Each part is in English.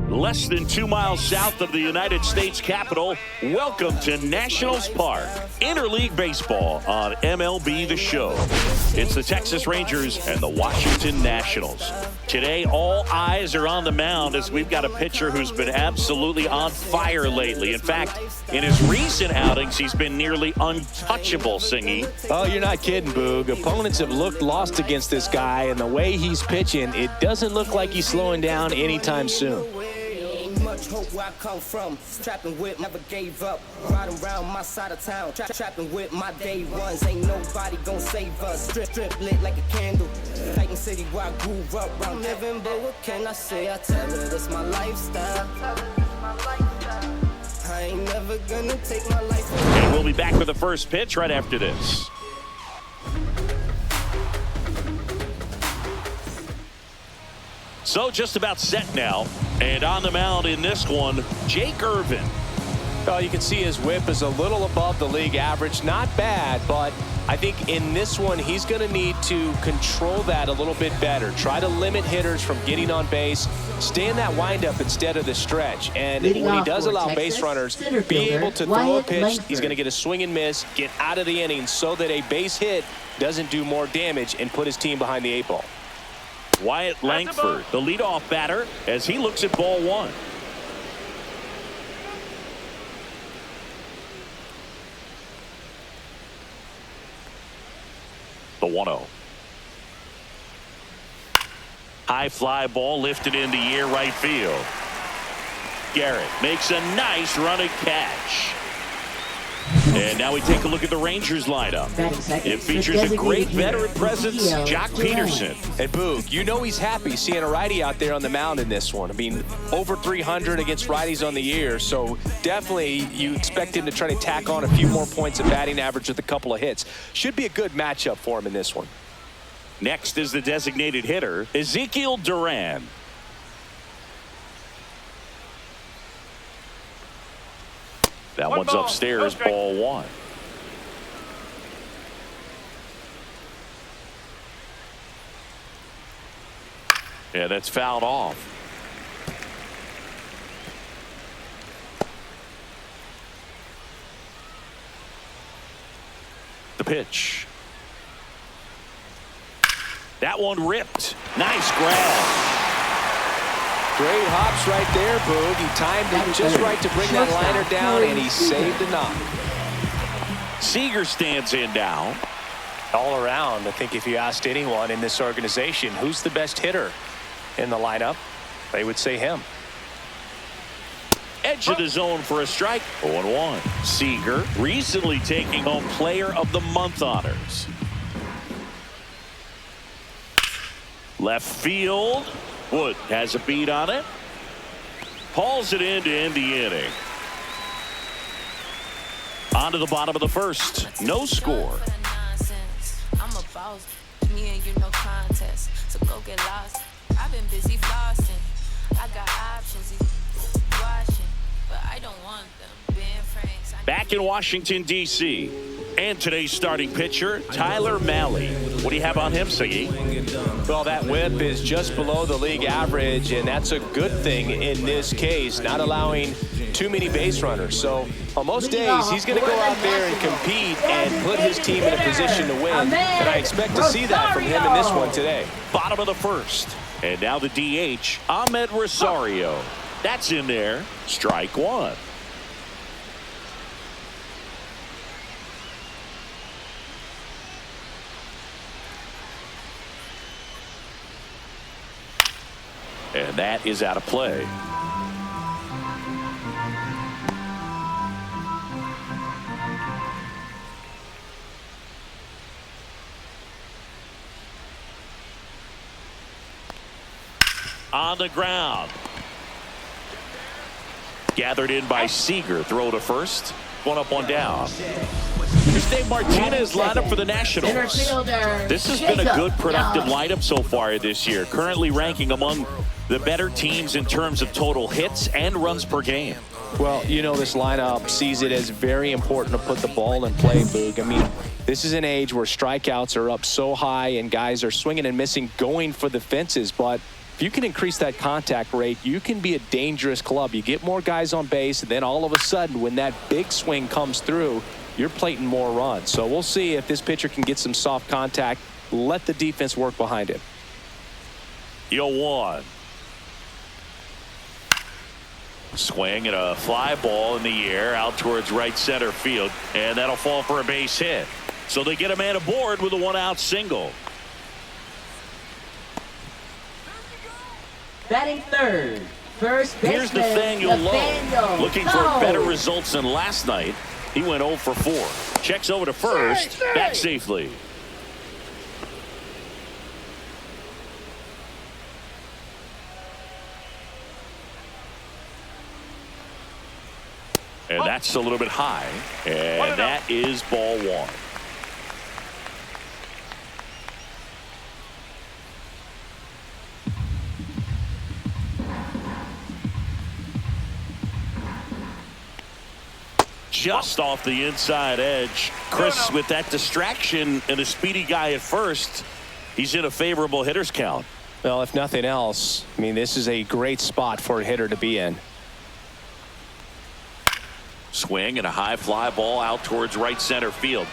Less than 2 miles south of the United States Capitol, welcome to Nationals Park. Interleague baseball on MLB The Show. It's the Texas Rangers and the Washington Nationals. Today, all eyes are on the mound as we've got a pitcher who's been absolutely on fire lately. In fact, in his recent outings, he's been nearly untouchable, Singy. Oh, you're not kidding, Boog. Opponents have looked lost against this guy, and the way he's pitching, it doesn't look like he's slowing down anytime soon. Hope where I come from, trapping with, never gave up, riding around my side of town, trapping with my day ones, ain't nobody gonna save us, strip lit like a candle, Titan City where I grew up, I'm living, but what can I say, I tell her that's my lifestyle, I ain't never gonna take my life away. And we'll be back with the first pitch right after this. So just about set now, and on the mound in this one, Jake Irvin. Well, you can see his whip is a little above the league average. Not bad, but I think in this one, he's going to need to control that a little bit better. Try to limit hitters from getting on base. Stay in that windup instead of the stretch. And when he does allow base runners, be able to throw a pitch, he's going to get a swing and miss, get out of the inning so that a base hit doesn't do more damage and put his team behind the 8 ball. Wyatt Langford, the leadoff batter, as he looks at ball one. The 1-0. High fly ball lifted in the air right field. Garrett makes a nice running catch. And now we take a look at the Rangers lineup. It features a great veteran presence, Jock Peterson. And Boog, you know he's happy seeing a righty out there on the mound in this one. I mean, over 300 against righties on the year, so definitely you expect him to try to tack on a few more points of batting average with a couple of hits. Should be a good matchup for him in this one. Next is the designated hitter, Ezekiel Duran. That one's upstairs, ball one. Yeah, that's fouled off. The pitch. That one ripped. Nice grab. Great hops right there, Boog. He timed it just right to bring that liner down, and he saved a knock. Seager stands in now. All around, I think if you asked anyone in this organization who's the best hitter in the lineup, they would say him. Edge of the zone for a strike. 0-1. Seager recently taking home Player of the Month honors. Left field. Wood has a beat on it. Hauls it in to end the inning. On to the bottom of the first. No score. I'm a boss. Me and you no contest. So go get lost. I've been busy flossing. I got options. Watching, but I don't want them. Ben Franks. Back in Washington, D.C. And today's starting pitcher, Tyler Mahle. What do you have on him, Siggy? Well, that whip is just below the league average, and that's a good thing in this case, not allowing too many base runners. So on most days, he's going to go out there and compete and put his team in a position to win. And I expect to see that from him in this one today. Bottom of the first. And now the DH, Ahmed Rosario. That's in there. Strike one. And that is out of play. On the ground. Gathered in by Seager. Throw to first. One up, one down. Here's Dave Martinez lineup for the Nationals. This has been a good, productive lineup so far this year. Currently ranking among the better teams in terms of total hits and runs per game. Well, you know, this lineup sees it as very important to put the ball in play, Boog. I mean, this is an age where strikeouts are up so high and guys are swinging and missing, going for the fences. But If you can increase that contact rate, you can be a dangerous club. You get more guys on base, and then all of a sudden, when that big swing comes through, you're plating more runs. So we'll see if this pitcher can get some soft contact. Let the defense work behind him. 0-1. Swing and a fly ball in the air out towards right center field, and that'll fall for a base hit. So they get a man aboard with a 1-out single. Batting third, first baseman. Here's Nathaniel Lowe, looking for better results than last night. He went 0 for 4. Checks over to first, back safely. And that's a little bit high, and that is ball 1. Just off the inside edge. Chris, with that distraction and a speedy guy at first, he's in a favorable hitter's count. Well, if nothing else, I mean, this is a great spot for a hitter to be in. Swing and a high fly ball out towards right center field.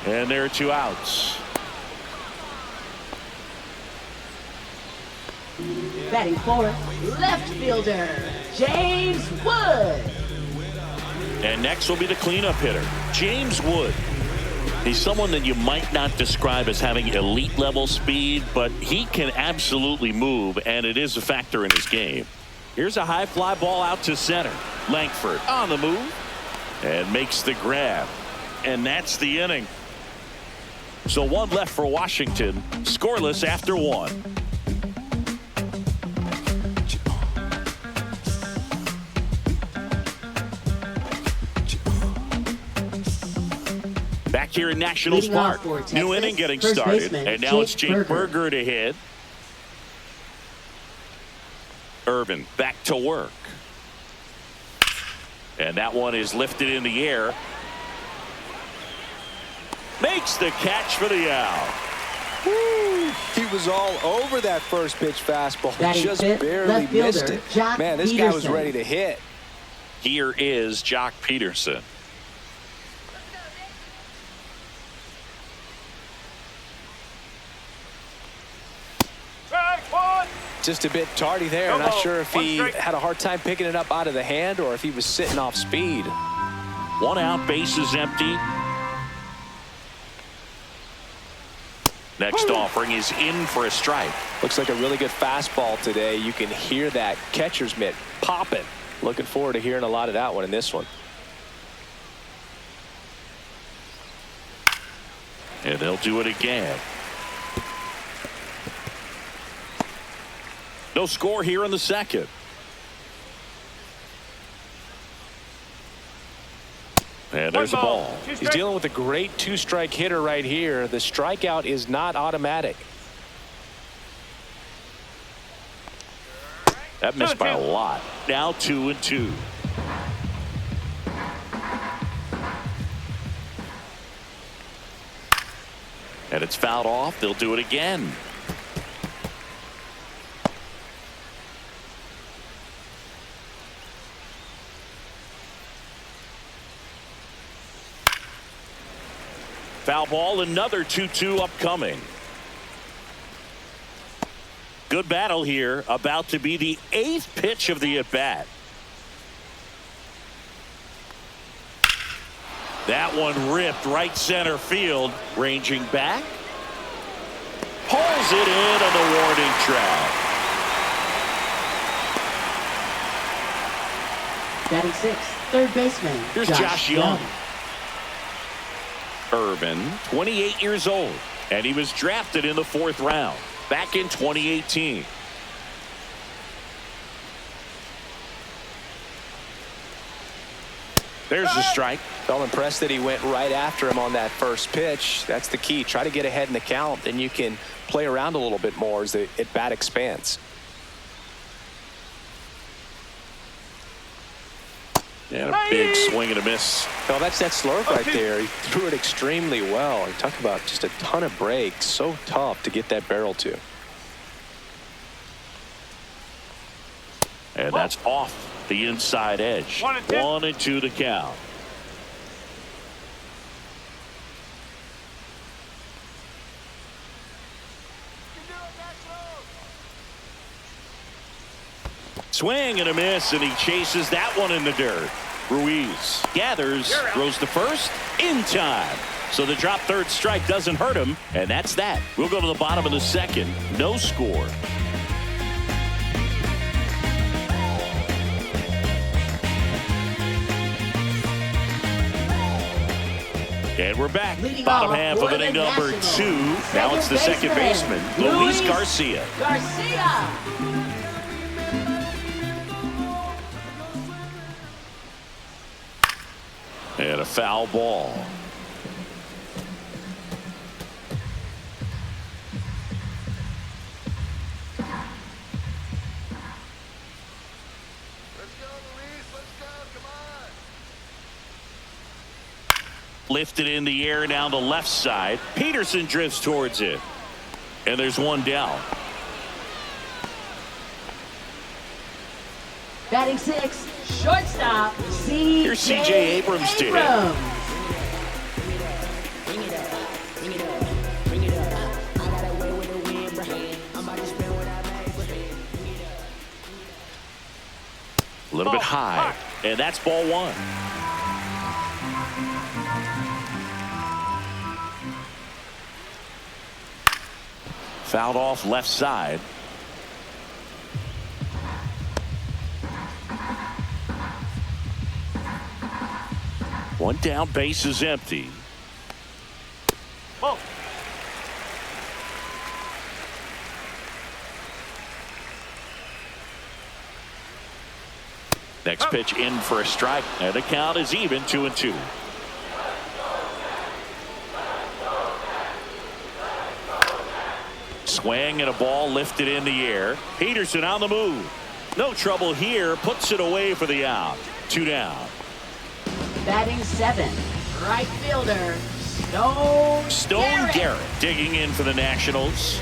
And there are 2 outs. Batting fourth, left fielder, James Wood. And next will be the cleanup hitter, James Wood. He's someone that you might not describe as having elite level speed, but he can absolutely move, and it is a factor in his game. Here's a high fly ball out to center. Langford on the move and makes the grab. And that's the inning. So 1 left for Washington, scoreless after 1. Back here in Nationals Park, new inning getting started, and now it's Jake Burger to hit. Irvin back to work. And that one is lifted in the air. Makes the catch for the out. Woo. He was all over that first pitch fastball. Just barely missed it. Man, this guy was ready to hit. Here is Jock Peterson. Just a bit tardy there. Not sure if he had a hard time picking it up out of the hand or if he was sitting off speed. 1 out, base is empty. Next offering is in for a strike. Looks like a really good fastball today. You can hear that catcher's mitt popping. Looking forward to hearing a lot of that one in this one. And they'll do it again. No score here in the second. And there's a ball. He's dealing with a great 2-strike hitter right here. The strikeout is not automatic. That missed by a lot. Now 2-2. And it's fouled off. They'll do it again. Foul ball, another 2-2 upcoming. Good battle here, about to be the 8th pitch of the at-bat. That one ripped right center field, ranging back. Pulls it in on the warning track. Batting sixth, third baseman. Here's Josh Young. Irvin, 28 years old, and he was drafted in the 4th round back in 2018. There's the strike. Felt impressed that he went right after him on that first pitch. That's the key. Try to get ahead in the count, then you can play around a little bit more as the at-bat expands. And a big swing and a miss. Well, that's that slurve right there. He threw it extremely well. You talk about just a ton of breaks. So tough to get that barrel to. And that's off the inside edge. 1-2 to count. Swing and a miss, and he chases that one in the dirt. Ruiz gathers, throws to first, in time. So the drop third strike doesn't hurt him, and that's that. We'll go to the bottom of the second. No score. And we're back. Bottom half of inning number 2. Now it's the second baseman, Luis Garcia. And a foul ball. Lifted in the air down the left side. Peterson drifts towards it. And there's one down. Batting 6, shortstop, Here's C.J. Abrams to hit. Abrams. A little bit high. And that's ball 1. Fouled off left side. One down, base is empty. Whoa. Next pitch in for a strike, and the count is even, 2-2. Swing and a ball lifted in the air. Peterson on the move. No trouble here. Puts it away for the out. 2 down. Batting 7, right fielder, Stone Garrett digging in for the Nationals.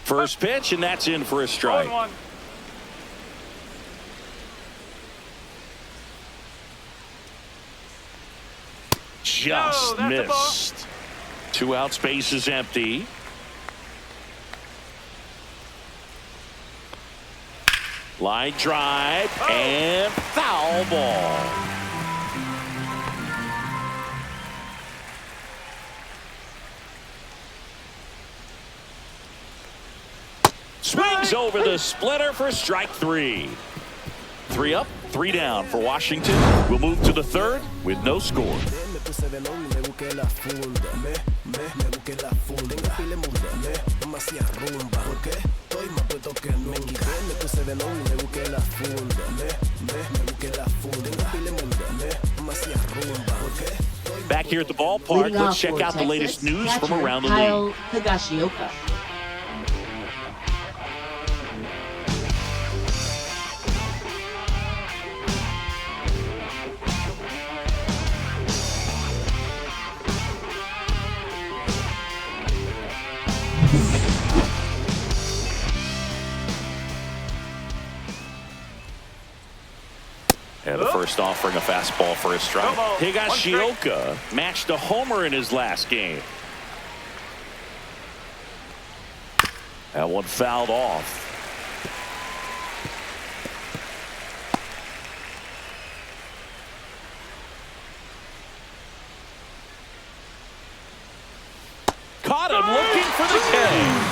First pitch, and that's in for a strike. Just missed. 2 outs, base is empty. Line drive and foul ball. Swings over the splitter for strike 3. 3 up, 3 down for Washington. We'll move to the third with no score. Back here at the ballpark, let's check out the latest news from around the league. Higashioka. And the first offering a fastball for a strike. Higashioka matched a homer in his last game. That one fouled off. Caught him looking for the K.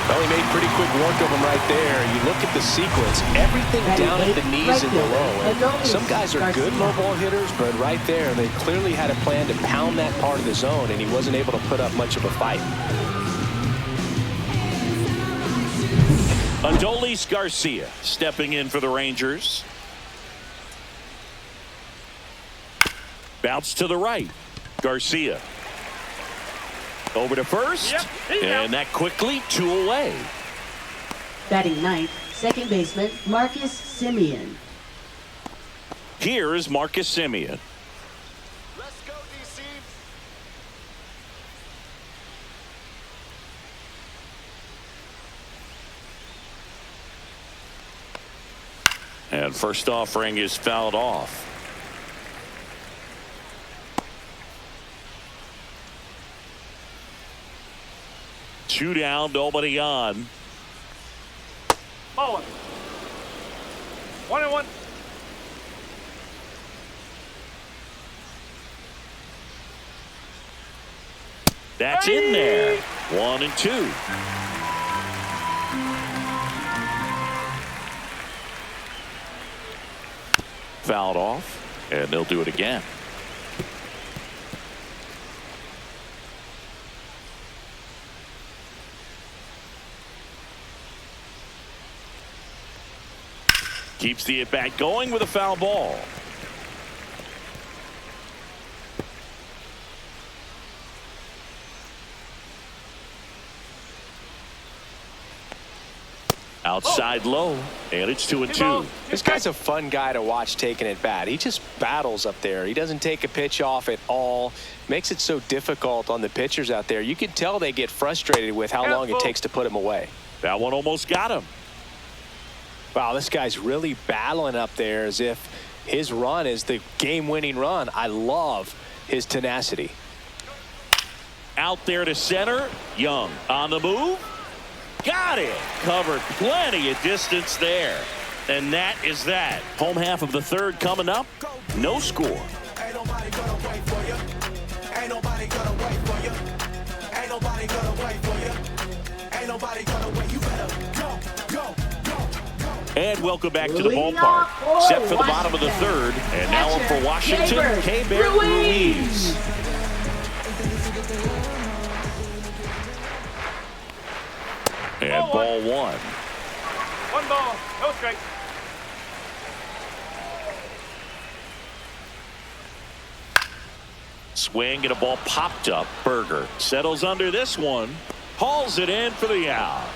Well, he made pretty quick work of him right there. You look at the sequence, everything down at the knees and below. And some guys are good low ball hitters, but right there, they clearly had a plan to pound that part of the zone, and he wasn't able to put up much of a fight. Adolis Garcia stepping in for the Rangers. Bounce to the right. Garcia. Over to first, and that quickly 2 away. Batting 9th, second baseman, Marcus Semien. Here is Marcus Semien. Let's go, DC. And first offering is fouled off. Two down, nobody on. Ball 1-1. That's in there. 1-2. Fouled off, and they'll do it again. Keeps the at-bat going with a foul ball. Outside low, and it's 2-2. This guy's a fun guy to watch taking at bat. He just battles up there. He doesn't take a pitch off at all. Makes it so difficult on the pitchers out there. You can tell they get frustrated with how long it takes to put him away. That one almost got him. Wow, this guy's really battling up there as if his run is the game-winning run. I love his tenacity. Out there to center. Young on the move. Got it. Covered plenty of distance there. And that is that. Home half of the third coming up. No score. Ain't nobody gonna wait for you. Ain't nobody gonna wait for you. Ain't nobody gonna wait for you. Ain't nobody gonna wait. You better go, go, go. And welcome back to the ballpark. Set for the bottom of the third. And now up for Washington, K-Bear Ruiz. And ball one. One ball, no strike. Swing and a ball popped up. Berger settles under this one. Hauls it in for the out.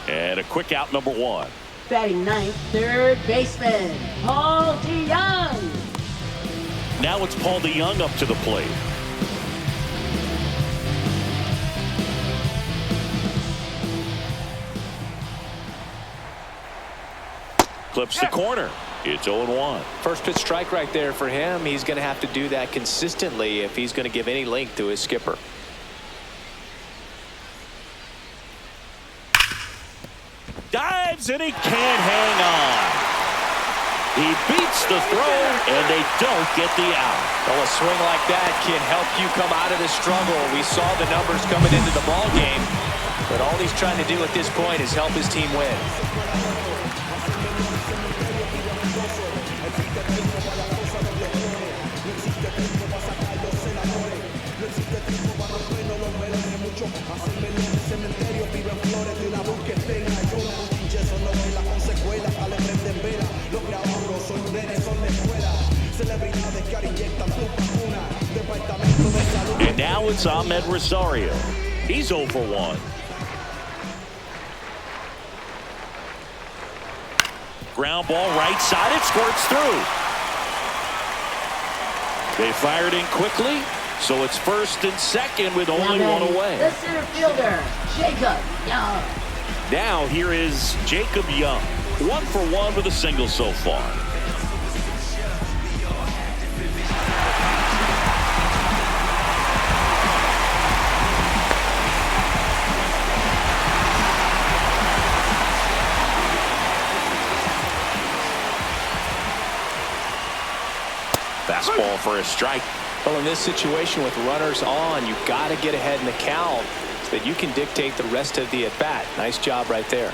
And a quick out, number one. Batting ninth, third baseman, Paul DeYoung. Now it's Paul DeYoung up to the plate. Clips the corner. It's 0-1. First pitch strike right there for him. He's going to have to do that consistently if he's going to give any length to his skipper. Dives and he can't hang on. He beats the throw and they don't get the out. Well, a swing like that can help you come out of the struggle. We saw the numbers coming into the ball game, but all he's trying to do at this point is help his team win. And now it's Ahmed Rosario. He's 0 for 1. Ground ball right side. It squirts through. They fired in quickly, so it's first and second with only one away. The center fielder, Jacob Young. Now here is Jacob Young. 1 for 1 with a single so far. Fastball for a strike. Well, in this situation with runners on, you've got to get ahead in the count so that you can dictate the rest of the at-bat. Nice job right there.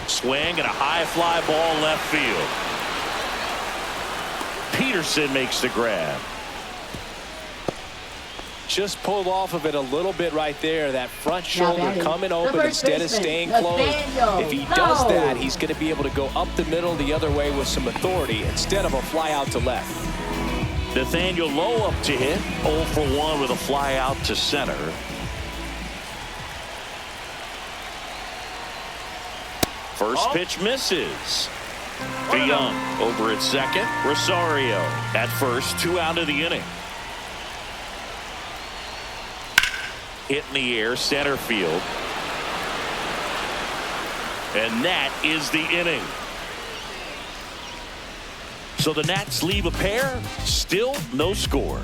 Swing and a high fly ball left field. Peterson makes the grab. Just pulled off of it a little bit right there. That front shoulder coming open instead of staying closed. If he does that, he's going to be able to go up the middle the other way with some authority instead of a fly out to left. Nathaniel Lowe up to hit. 0 for 1 with a fly out to center. First pitch misses. DeYoung over at second. Rosario at first. 2 out of the inning. Hit in the air, center field. And that is the inning. So the Nats leave a pair, still no score.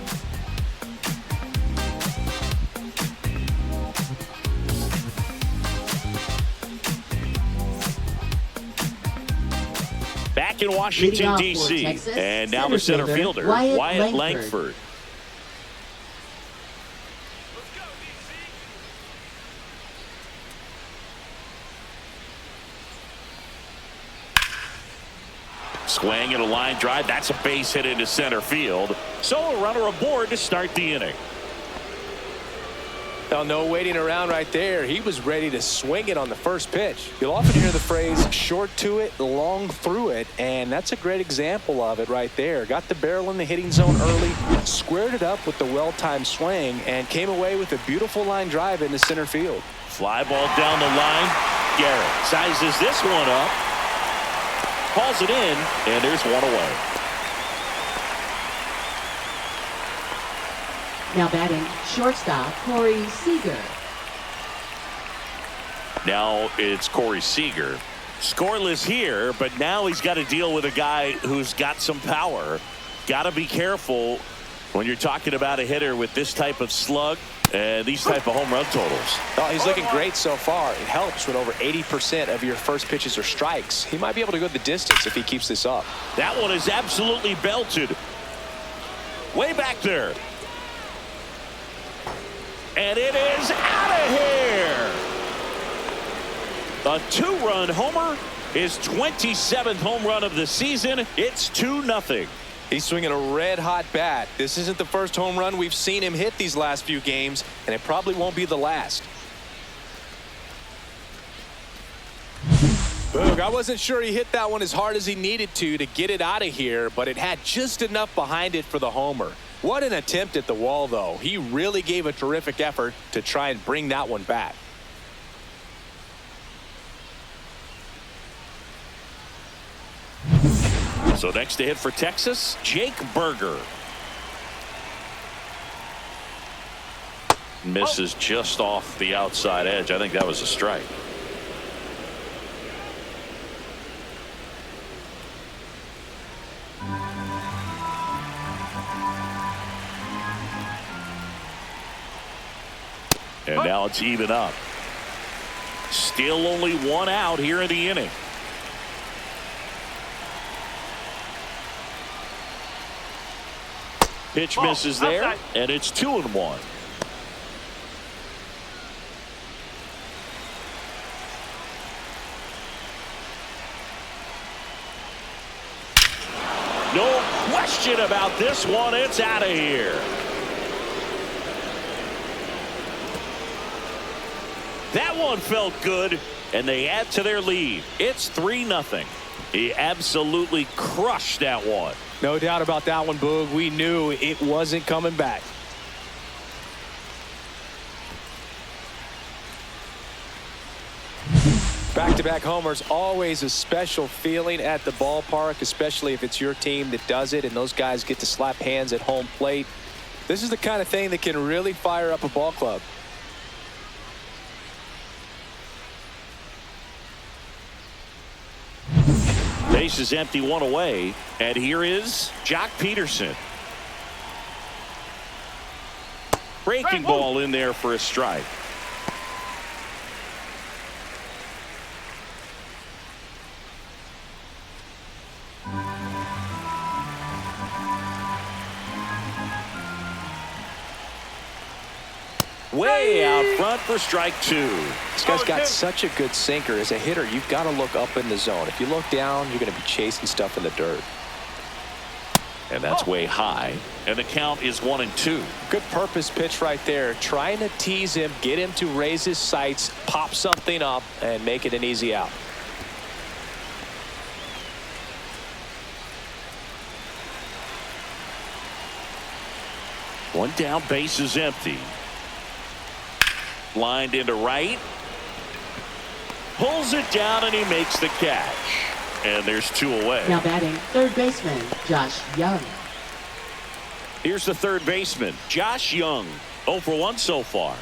Back in Washington, D.C., and now the center fielder, Wyatt Langford. Swing and a line drive. That's a base hit into center field. So a runner aboard to start the inning. Well, no waiting around right there. He was ready to swing it on the first pitch. You'll often hear the phrase short to it, long through it, and that's a great example of it right there. Got the barrel in the hitting zone early, squared it up with the well-timed swing, and came away with a beautiful line drive into center field. Fly ball down the line. Garrett sizes this one up. Calls it in, and there's one away. Now batting, shortstop, Corey Seager. Now it's Corey Seager. Scoreless here, but now he's got to deal with a guy who's got some power. Got to be careful when you're talking about a hitter with this type of slug and these type of home run totals. Oh, he's looking great so far. It helps when over 80% of your first pitches are strikes. He might be able to go the distance if he keeps this up. That one is absolutely belted. Way back there. And it is out of here. A two-run homer, his 27th home run of the season. It's 2-0. He's swinging a red-hot bat. This isn't the first home run we've seen him hit these last few games, and it probably won't be the last. Boog, I wasn't sure he hit that one as hard as he needed to get it out of here, but it had just enough behind it for the homer. What an attempt at the wall, though. He really gave a terrific effort to try and bring that one back. So next to hit for Texas, Jake Berger. Misses just off the outside edge. I think that was a strike. And now it's even up. Still only one out here in the inning. Pitch misses there, and it's 2-1. No question about this one. It's out of here. That one felt good, and they add to their lead. It's 3-0. He absolutely crushed that one. No doubt about that one, Boog. We knew it wasn't coming back. Back-to-back homers, always a special feeling at the ballpark, especially if it's your team that does it and those guys get to slap hands at home plate. This is the kind of thing that can really fire up a ball club. Base is empty, one away, and here is Jock Peterson. Breaking ball in there for a strike. Way out front for strike two. This guy's got such a good sinker. As a hitter, you've got to look up in the zone. If you look down, you're going to be chasing stuff in the dirt. And that's way high. And the count is 1-2. Good purpose pitch right there. Trying to tease him, get him to raise his sights, pop something up, and make it an easy out. One down, base is empty. Lined into right. Pulls it down, and he makes the catch. And there's two away. Now batting, third baseman, Josh Young. Here's the third baseman, Josh Young. 0 for 1 so far.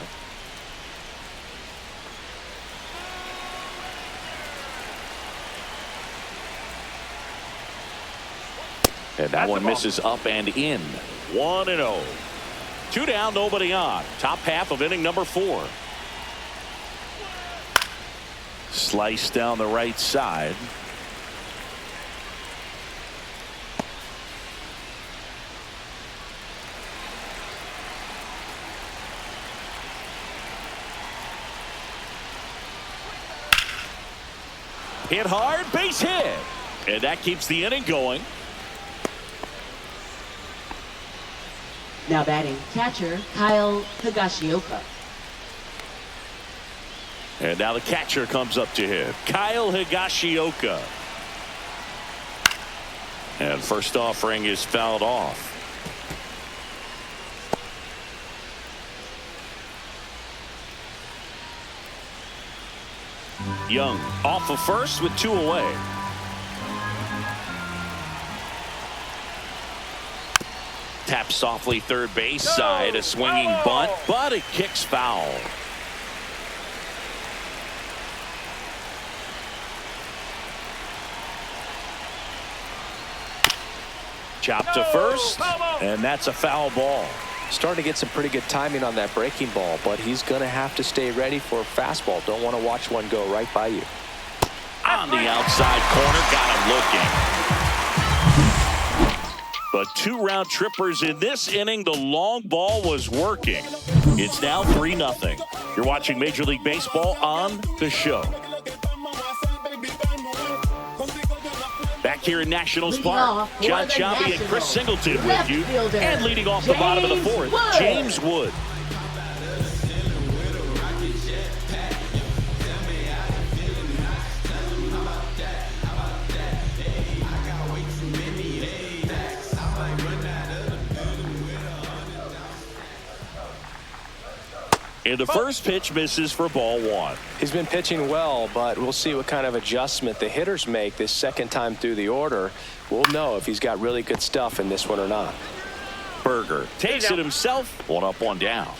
And that one misses up and in. 1-0. 2 down, nobody on. Top half of inning number 4. Slice down the right side. Hit hard, base hit. And that keeps the inning going. Now batting, catcher Kyle Higashioka. And now the catcher comes up to him, Kyle Higashioka. And first offering is fouled off. Young off of first with 2 away. Tap softly third base side, a swinging bunt, but it kicks foul. Chop to first, and that's a foul ball. Starting to get some pretty good timing on that breaking ball, but he's going to have to stay ready for a fastball. Don't want to watch one go right by you. On the outside corner, got him looking. But 2 round trippers in this inning. The long ball was working. It's now 3-0. You're watching Major League Baseball on The Show. Back here in Nationals Park, John Sciambi and Chris Singleton with you. And leading off the bottom of the 4th, James Wood. And the first pitch misses for ball 1. He's been pitching well, but we'll see what kind of adjustment the hitters make this second time through the order. We'll know if he's got really good stuff in this one or not. Berger takes it himself. 1 up, 1 down.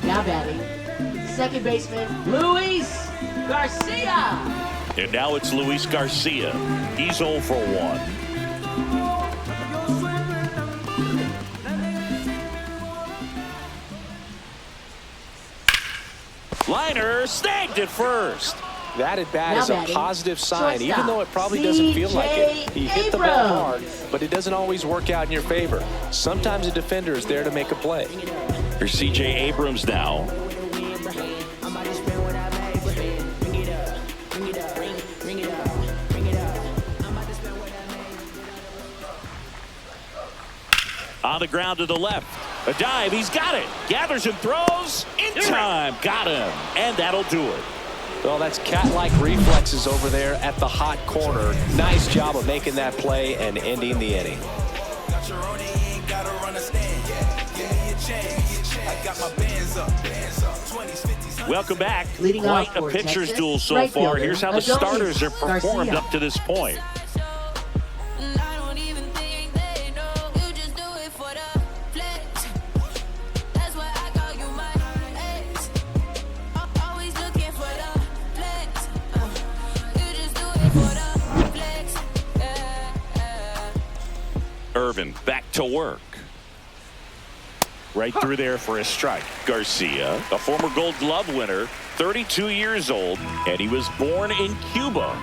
Now batting, second baseman Luis Garcia. And now it's Luis Garcia. He's 0 for 1. Liner snagged at first. That at bat Now is a batting, positive sign, shortstop, even though it probably doesn't feel like it. He hit the ball Abrams. hard, but it doesn't always work out in your favor. Sometimes a defender is there to make a play. Here's C.J. Abrams now. On the ground to the left. A dive, he's got it. Gathers and throws. In time, got him. And that'll do it. Well, that's cat-like reflexes over there at the hot corner. Nice job of making that play and ending the inning. Welcome back. Leading Quite off a for pitcher's Texas, duel so right far. fielder, Here's how the Adolis starters are performed Garcia. up to this point. Irvin back to work. Right through there for a strike. Garcia, a former Gold Glove winner, 32 years old, and he was born in Cuba.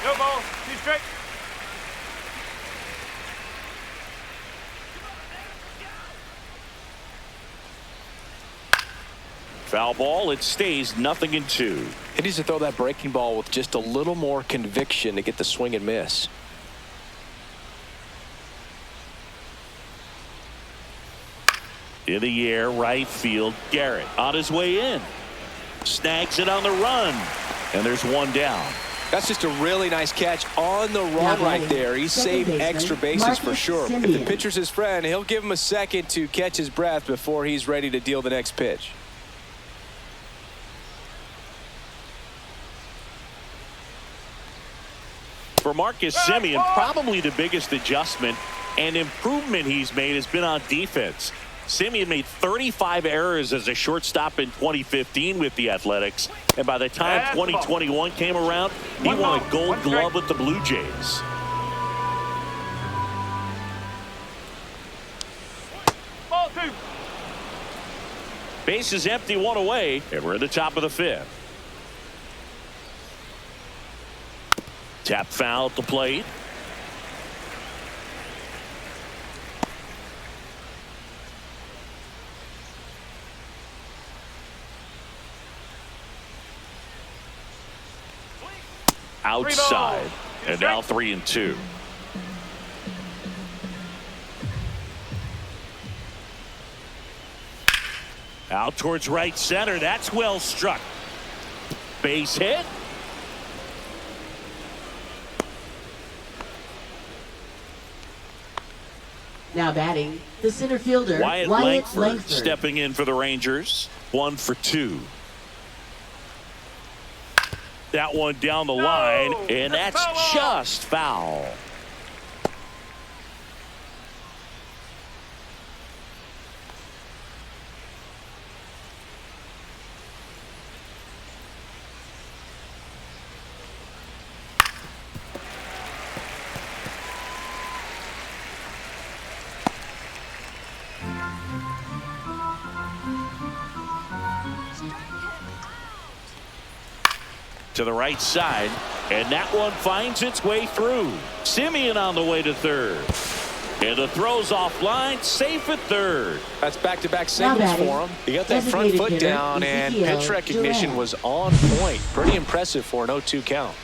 No ball. He's straight. Foul ball, it stays 0-2. He needs to throw that breaking ball with just a little more conviction to get the swing and miss. In the air, right field, Garrett on his way in. Snags it on the run. And there's 1 down. That's just a really nice catch on the run right there. He saved extra bases for sure. If the pitcher's his friend, he'll give him a second to catch his breath before he's ready to deal the next pitch. For Marcus Semien, probably the biggest adjustment and improvement he's made has been on defense. Simeon made 35 errors as a shortstop in 2015 with the Athletics. And by the time 2021 came around, he won a Gold Glove with the Blue Jays. Ball 2. Base is empty, 1 away, and we're in the top of the 5th. Tap foul at the plate. Outside, and now 3-2. Out towards right center. That's well struck. Base hit. Now batting, the center fielder, Wyatt Langford stepping in for the Rangers. 1 for 2. That one down the line, and that's just foul. To the right side, and that one finds its way through. Simeon on the way to third, and the throw's offline, safe at third. That's back-to-back singles for him. He got that front foot down, and pitch recognition was on point. Pretty impressive for an 0-2 count.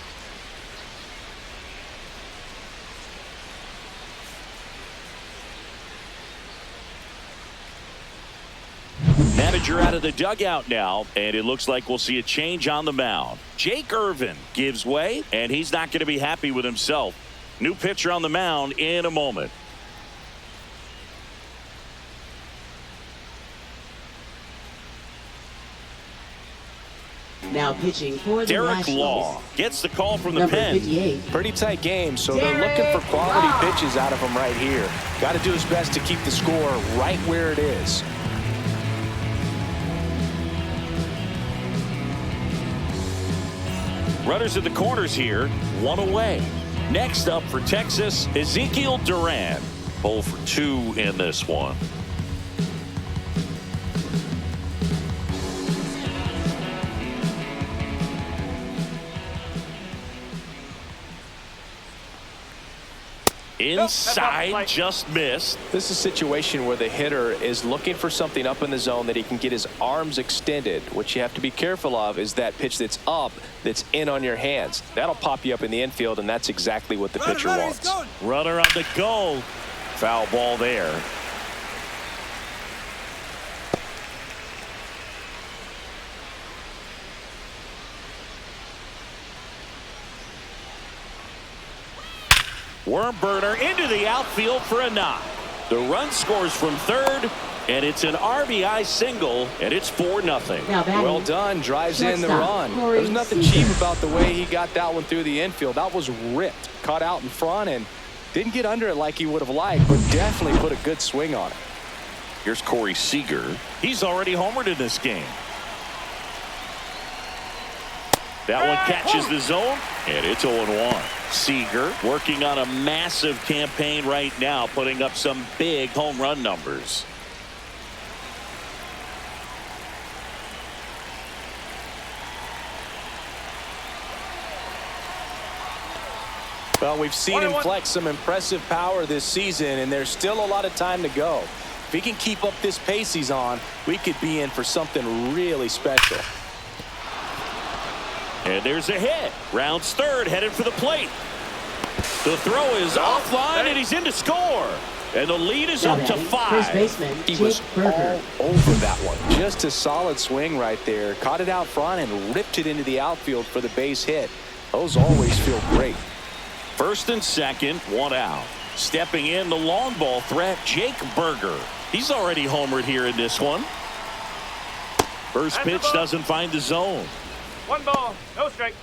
Manager out of the dugout now, and it looks like we'll see a change on the mound. Jake Irvin gives way, and he's not going to be happy with himself. New pitcher on the mound in a moment. Now pitching for the Derek Nationals. Law gets the call from the Number pen. 58. Pretty tight game, so they're looking for quality pitches out of him right here. Got to do his best to keep the score right where it is. Runners at the corners here, 1 away. Next up for Texas, Ezekiel Duran. 0 for 2 in this one. Inside, just missed. This is a situation where the hitter is looking for something up in the zone that he can get his arms extended. What you have to be careful of is that pitch that's up, that's in on your hands. That'll pop you up in the infield, and that's exactly what the pitcher wants. Runner on the go. Foul ball there. Worm burner into the outfield for a knock. The run scores from third, and it's an RBI single, and it's 4-0. Well done. Drives in the run. There's nothing cheap about the way he got that one through the infield. That was ripped. Caught out in front and didn't get under it like he would have liked, but definitely put a good swing on it. Here's Corey Seager. He's already homered in this game. That one catches the zone, and it's 0-1. Seager working on a massive campaign right now, putting up some big home run numbers. Well, we've seen him flex some impressive power this season, and there's still a lot of time to go. If he can keep up this pace he's on, we could be in for something really special. And there's a hit. Rounds third, headed for the plate. The throw is offline, and he's in to score. And the lead is up to 5. First baseman, He was all over that one. Just a solid swing right there. Caught it out front and ripped it into the outfield for the base hit. Those always feel great. First and second, 1 out. Stepping in, the long ball threat, Jake Berger. He's already homered here in this one. First pitch doesn't find the zone. 1 ball, no strike.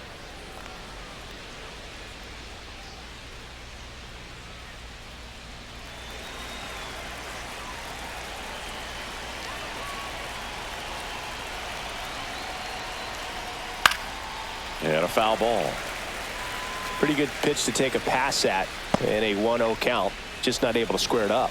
And a foul ball. Pretty good pitch to take a pass at in a 1-0 count. Just not able to square it up.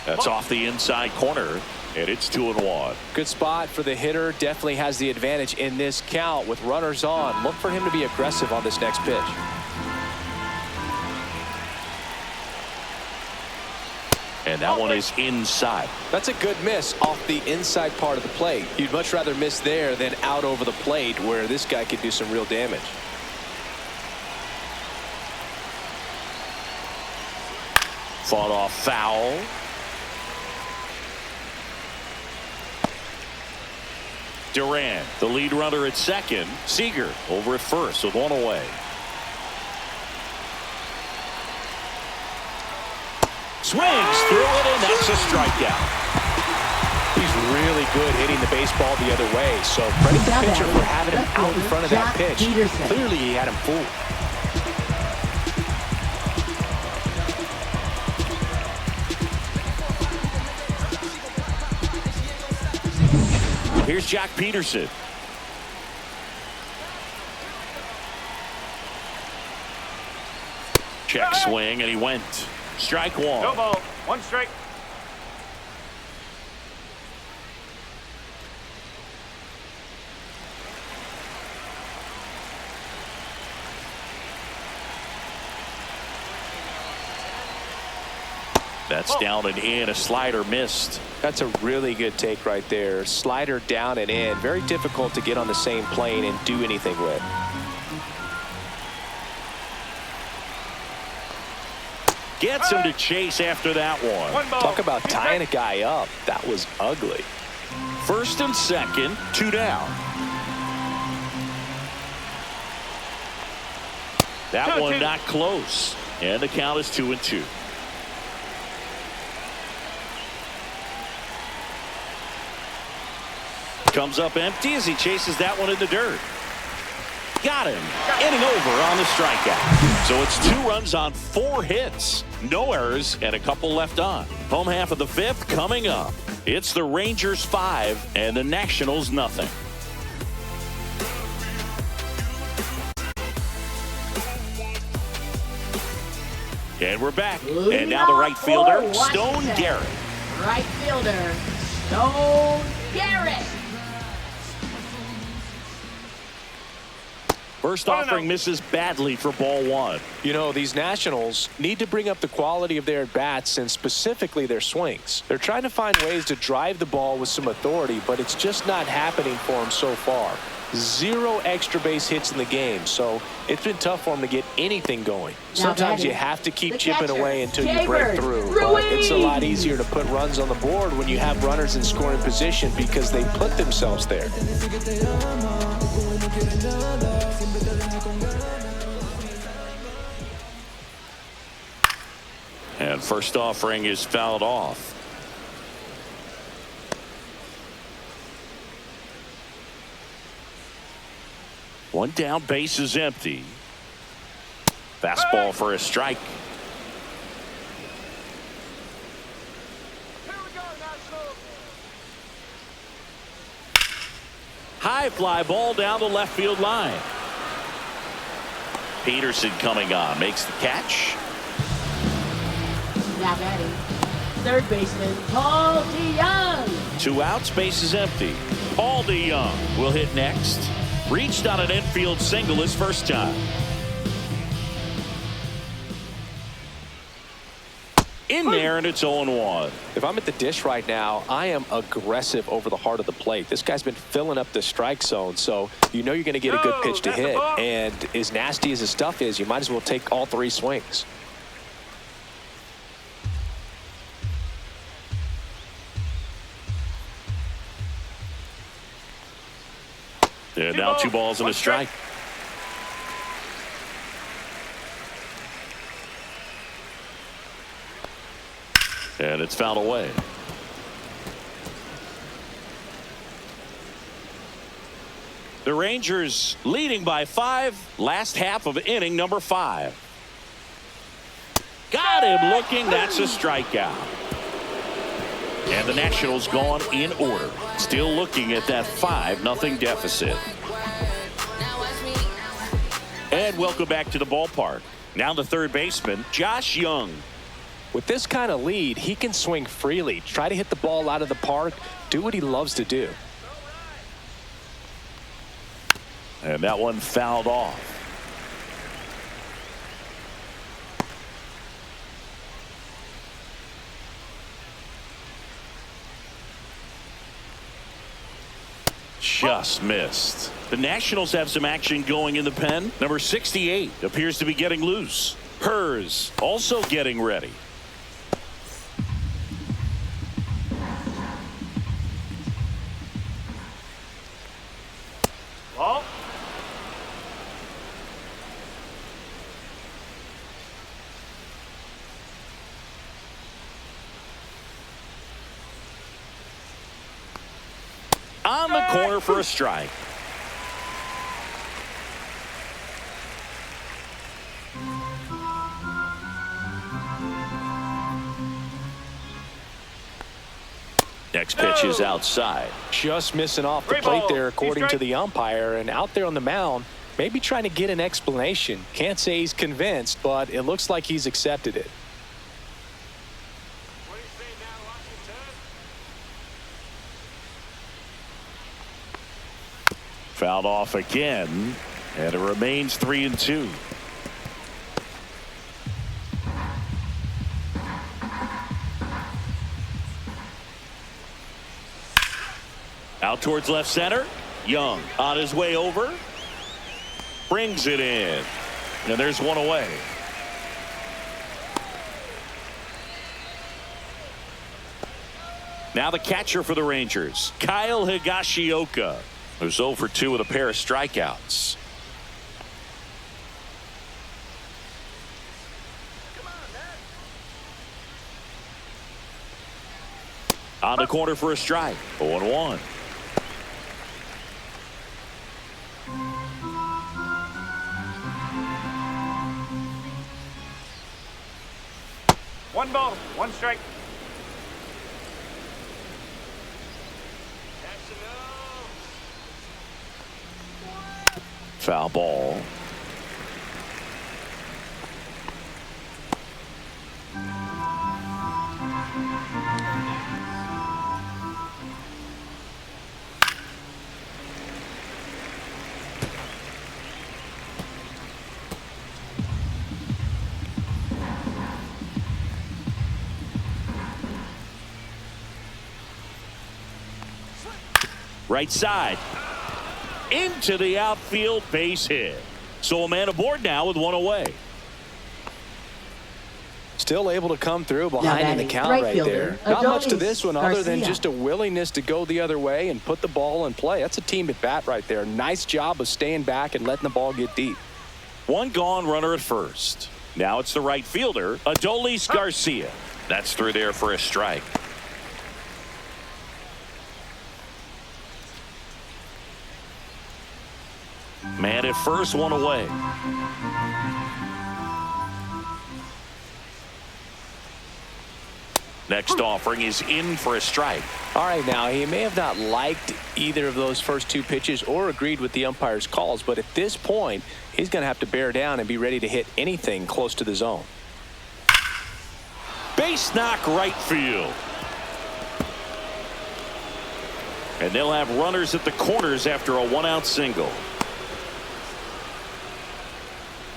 That's off the inside corner, and it's 2-1. Good spot for the hitter. Definitely has the advantage in this count with runners on. Look for him to be aggressive on this next pitch. And that one is inside. That's a good miss off the inside part of the plate. You'd much rather miss there than out over the plate where this guy could do some real damage. Fought off foul. Duran, the lead runner at second. Seager over at first with one away. Swings through it, and that's a strikeout. He's really good hitting the baseball the other way. So credit the pitcher for having him out in front of that pitch. Clearly he had him fooled. Here's Jack Peterson. Check swing, and he went. Strike one. No ball. One strike. That's down and in. A slider missed. That's a really good take right there. Slider down and in. Very difficult to get on the same plane and do anything with. Gets him to chase after that one. One ball. Talk about tying a guy up. That was ugly. First and second, 2 down. That one not close. And the count is 2-2. Comes up empty as he chases that one in the dirt. Got him. Inning over on the strikeout. So it's 2 runs on 4 hits. No errors and a couple left on. Home half of the 5th coming up. It's the Rangers 5 and the Nationals nothing. And we're back. And now the right fielder, Stone Garrett. Right fielder, Stone Garrett. First offering misses badly for ball 1. You know, these Nationals need to bring up the quality of their at-bats and specifically their swings. They're trying to find ways to drive the ball with some authority, but it's just not happening for them so far. 0 extra base hits in the game, so it's been tough for them to get anything going. Sometimes you have to keep chipping away until you break through, but it's a lot easier to put runs on the board when you have runners in scoring position because they put themselves there. And first offering is fouled off. One down, base is empty. Fastball for a strike. High fly ball down the left field line. Peterson coming on, makes the catch. Now batting, third baseman Paul DeYoung. 2 outs, base is empty. Paul DeYoung will hit next. Reached on an infield single his first time. In there, and it's 0-1. If I'm at the dish right now, I am aggressive over the heart of the plate. This guy's been filling up the strike zone, so you know you're going to get a good pitch to hit. And as nasty as his stuff is, you might as well take all 3 swings. And now 2 balls and a strike. And it's fouled away. The Rangers leading by 5. Last half of inning number 5. Got him looking. That's a strikeout. And the Nationals gone in order. Still looking at that 5-0 deficit. And welcome back to the ballpark. Now the third baseman, Josh Young. With this kind of lead, he can swing freely, try to hit the ball out of the park, do what he loves to do. And that one fouled off. Just missed. The Nationals have some action going in the pen. Number 68 appears to be getting loose. Hers also getting ready. Ball. On the corner for a strike. Next pitch is outside. Just missing off the plate there, according to the umpire, and out there on the mound, maybe trying to get an explanation. Can't say he's convinced, but it looks like he's accepted it. Fouled off again, and it remains 3-2. Out towards left center. Young on his way over. Brings it in. And there's one away. Now the catcher for the Rangers, Kyle Higashioka, who's 0 for 2 with a pair of strikeouts. On the corner for a strike. 0-1. One ball, one strike. Foul ball. Right side. Into the outfield, base hit. So a man aboard now with one away. Still able to come through behind in the count right there. Not much to this one other than just a willingness to go the other way and put the ball in play. That's a team at bat right there. Nice job of staying back and letting the ball get deep. One gone, runner at first. Now it's the right fielder, Adolis Garcia. That's through there for a strike. Man at first, one away. Next offering is in for a strike. All right, now he may have not liked either of those first two pitches or agreed with the umpire's calls, but at this point, he's going to have to bear down and be ready to hit anything close to the zone. Base knock right field. And they'll have runners at the corners after a one-out single.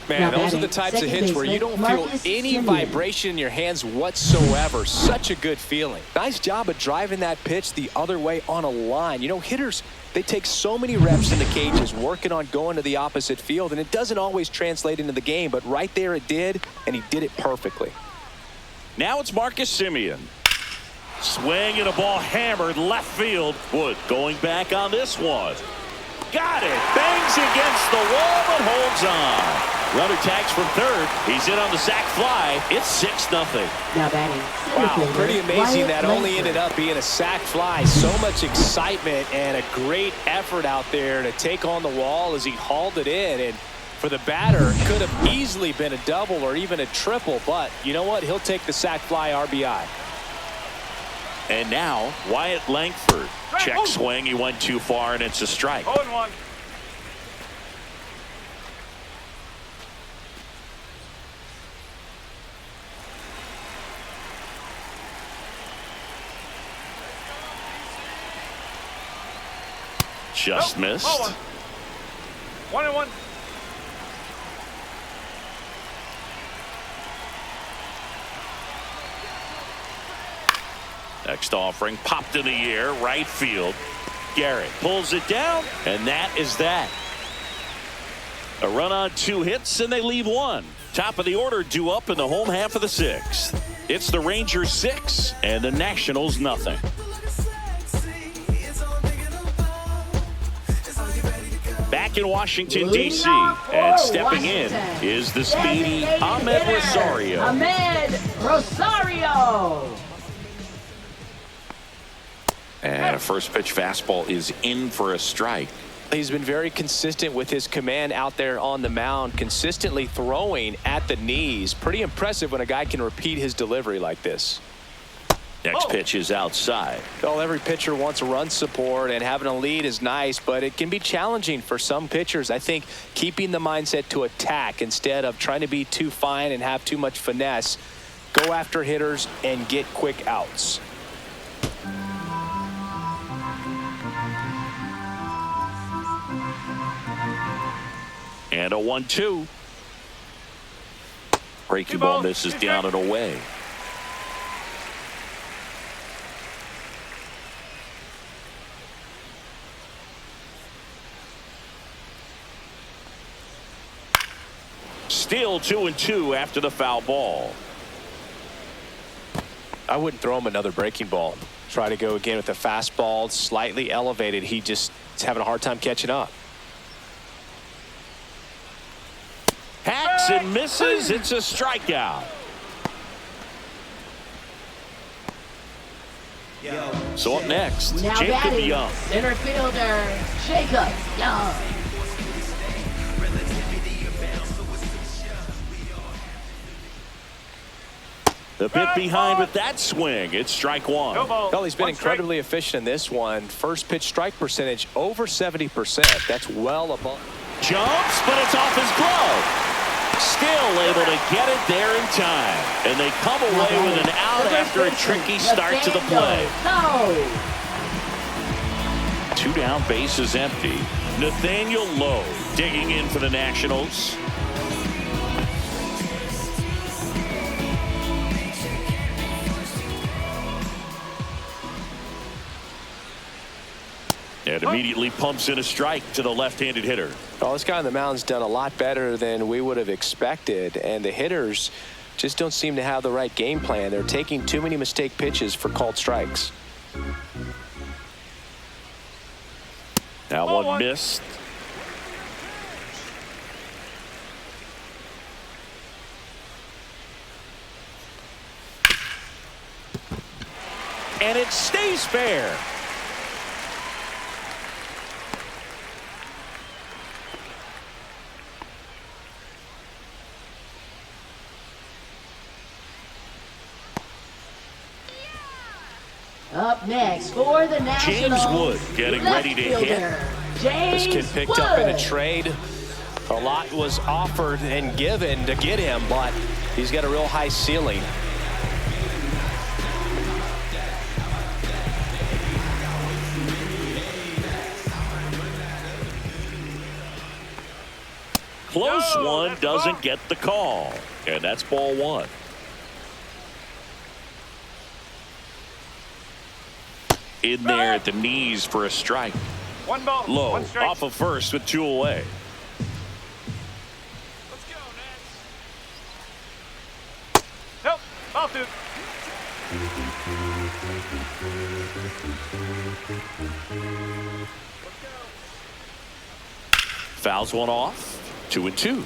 Man, those are the types of hits where you don't feel any vibration in your hands whatsoever. Such a good feeling. Nice job of driving that pitch the other way on a line. You know, hitters, they take so many reps in the cages working on going to the opposite field, and it doesn't always translate into the game, but right there it did, and he did it perfectly. Now it's Marcus Semien. Swing and a ball hammered left field. Wood going back on this one. Got it. Bangs against the wall but holds on. Runner tags from third. He's in on the sac fly. It's 6-0. Now batting. Wow, pretty amazing that only ended up being a sac fly. So much excitement and a great effort out there to take on the wall as he hauled it in. And for the batter, could have easily been a double or even a triple. But you know what? He'll take the sac fly RBI. And now Wyatt Langford. Check swing. He went too far, and it's a strike. 0-1. Just missed. 1-1. Next offering popped in the air, right field. Garrett pulls it down, and that is that. A run on 2 hits, and they leave 1. Top of the order due up in the home half of the 6th. It's the Rangers 6 and the Nationals nothing. Back in Washington, D.C., and stepping in is the speedy Ahmed Rosario. Ahmed Rosario. And a first pitch fastball is in for a strike. He's been very consistent with his command out there on the mound, consistently throwing at the knees. Pretty impressive when a guy can repeat his delivery like this. Next pitch is outside. Well, every pitcher wants run support, and having a lead is nice, but it can be challenging for some pitchers. I think keeping the mindset to attack instead of trying to be too fine and have too much finesse. Go after hitters and get quick outs. And a 1-2. Breaking ball misses down and away. Still 2-2 after the foul ball. I wouldn't throw him another breaking ball. Try to go again with a fastball, slightly elevated. He just is having a hard time catching up. Hacks and misses. It's a strikeout. So up next, Now Jacob batting, Young. center fielder Jacob Young. The bit behind with that swing. It's strike 1. Well, he's been incredibly efficient in this one. First pitch strike percentage over 70%. That's well above. Jumps, but it's off his glove. Still able to get it there in time. And they come away with an out after a tricky start to the play. No. 2 down, bases empty. Nathaniel Lowe digging in for the Nationals. And immediately pumps in a strike to the left-handed hitter. Well, this guy on the mound's done a lot better than we would have expected, and the hitters just don't seem to have the right game plan. They're taking too many mistake pitches for called strikes. Now one missed. And it stays fair. Up next for the Nationals, James Wood getting ready to hit. This kid picked up in a trade. A lot was offered and given to get him, but he's got a real high ceiling. Close one, doesn't get the call. And that's ball 1. In there at the knees for a strike. 1 ball, Low 1 strike. off of first with 2 away. Let's go, Nats. Nope, ball 2. Fouls one off. 2-2.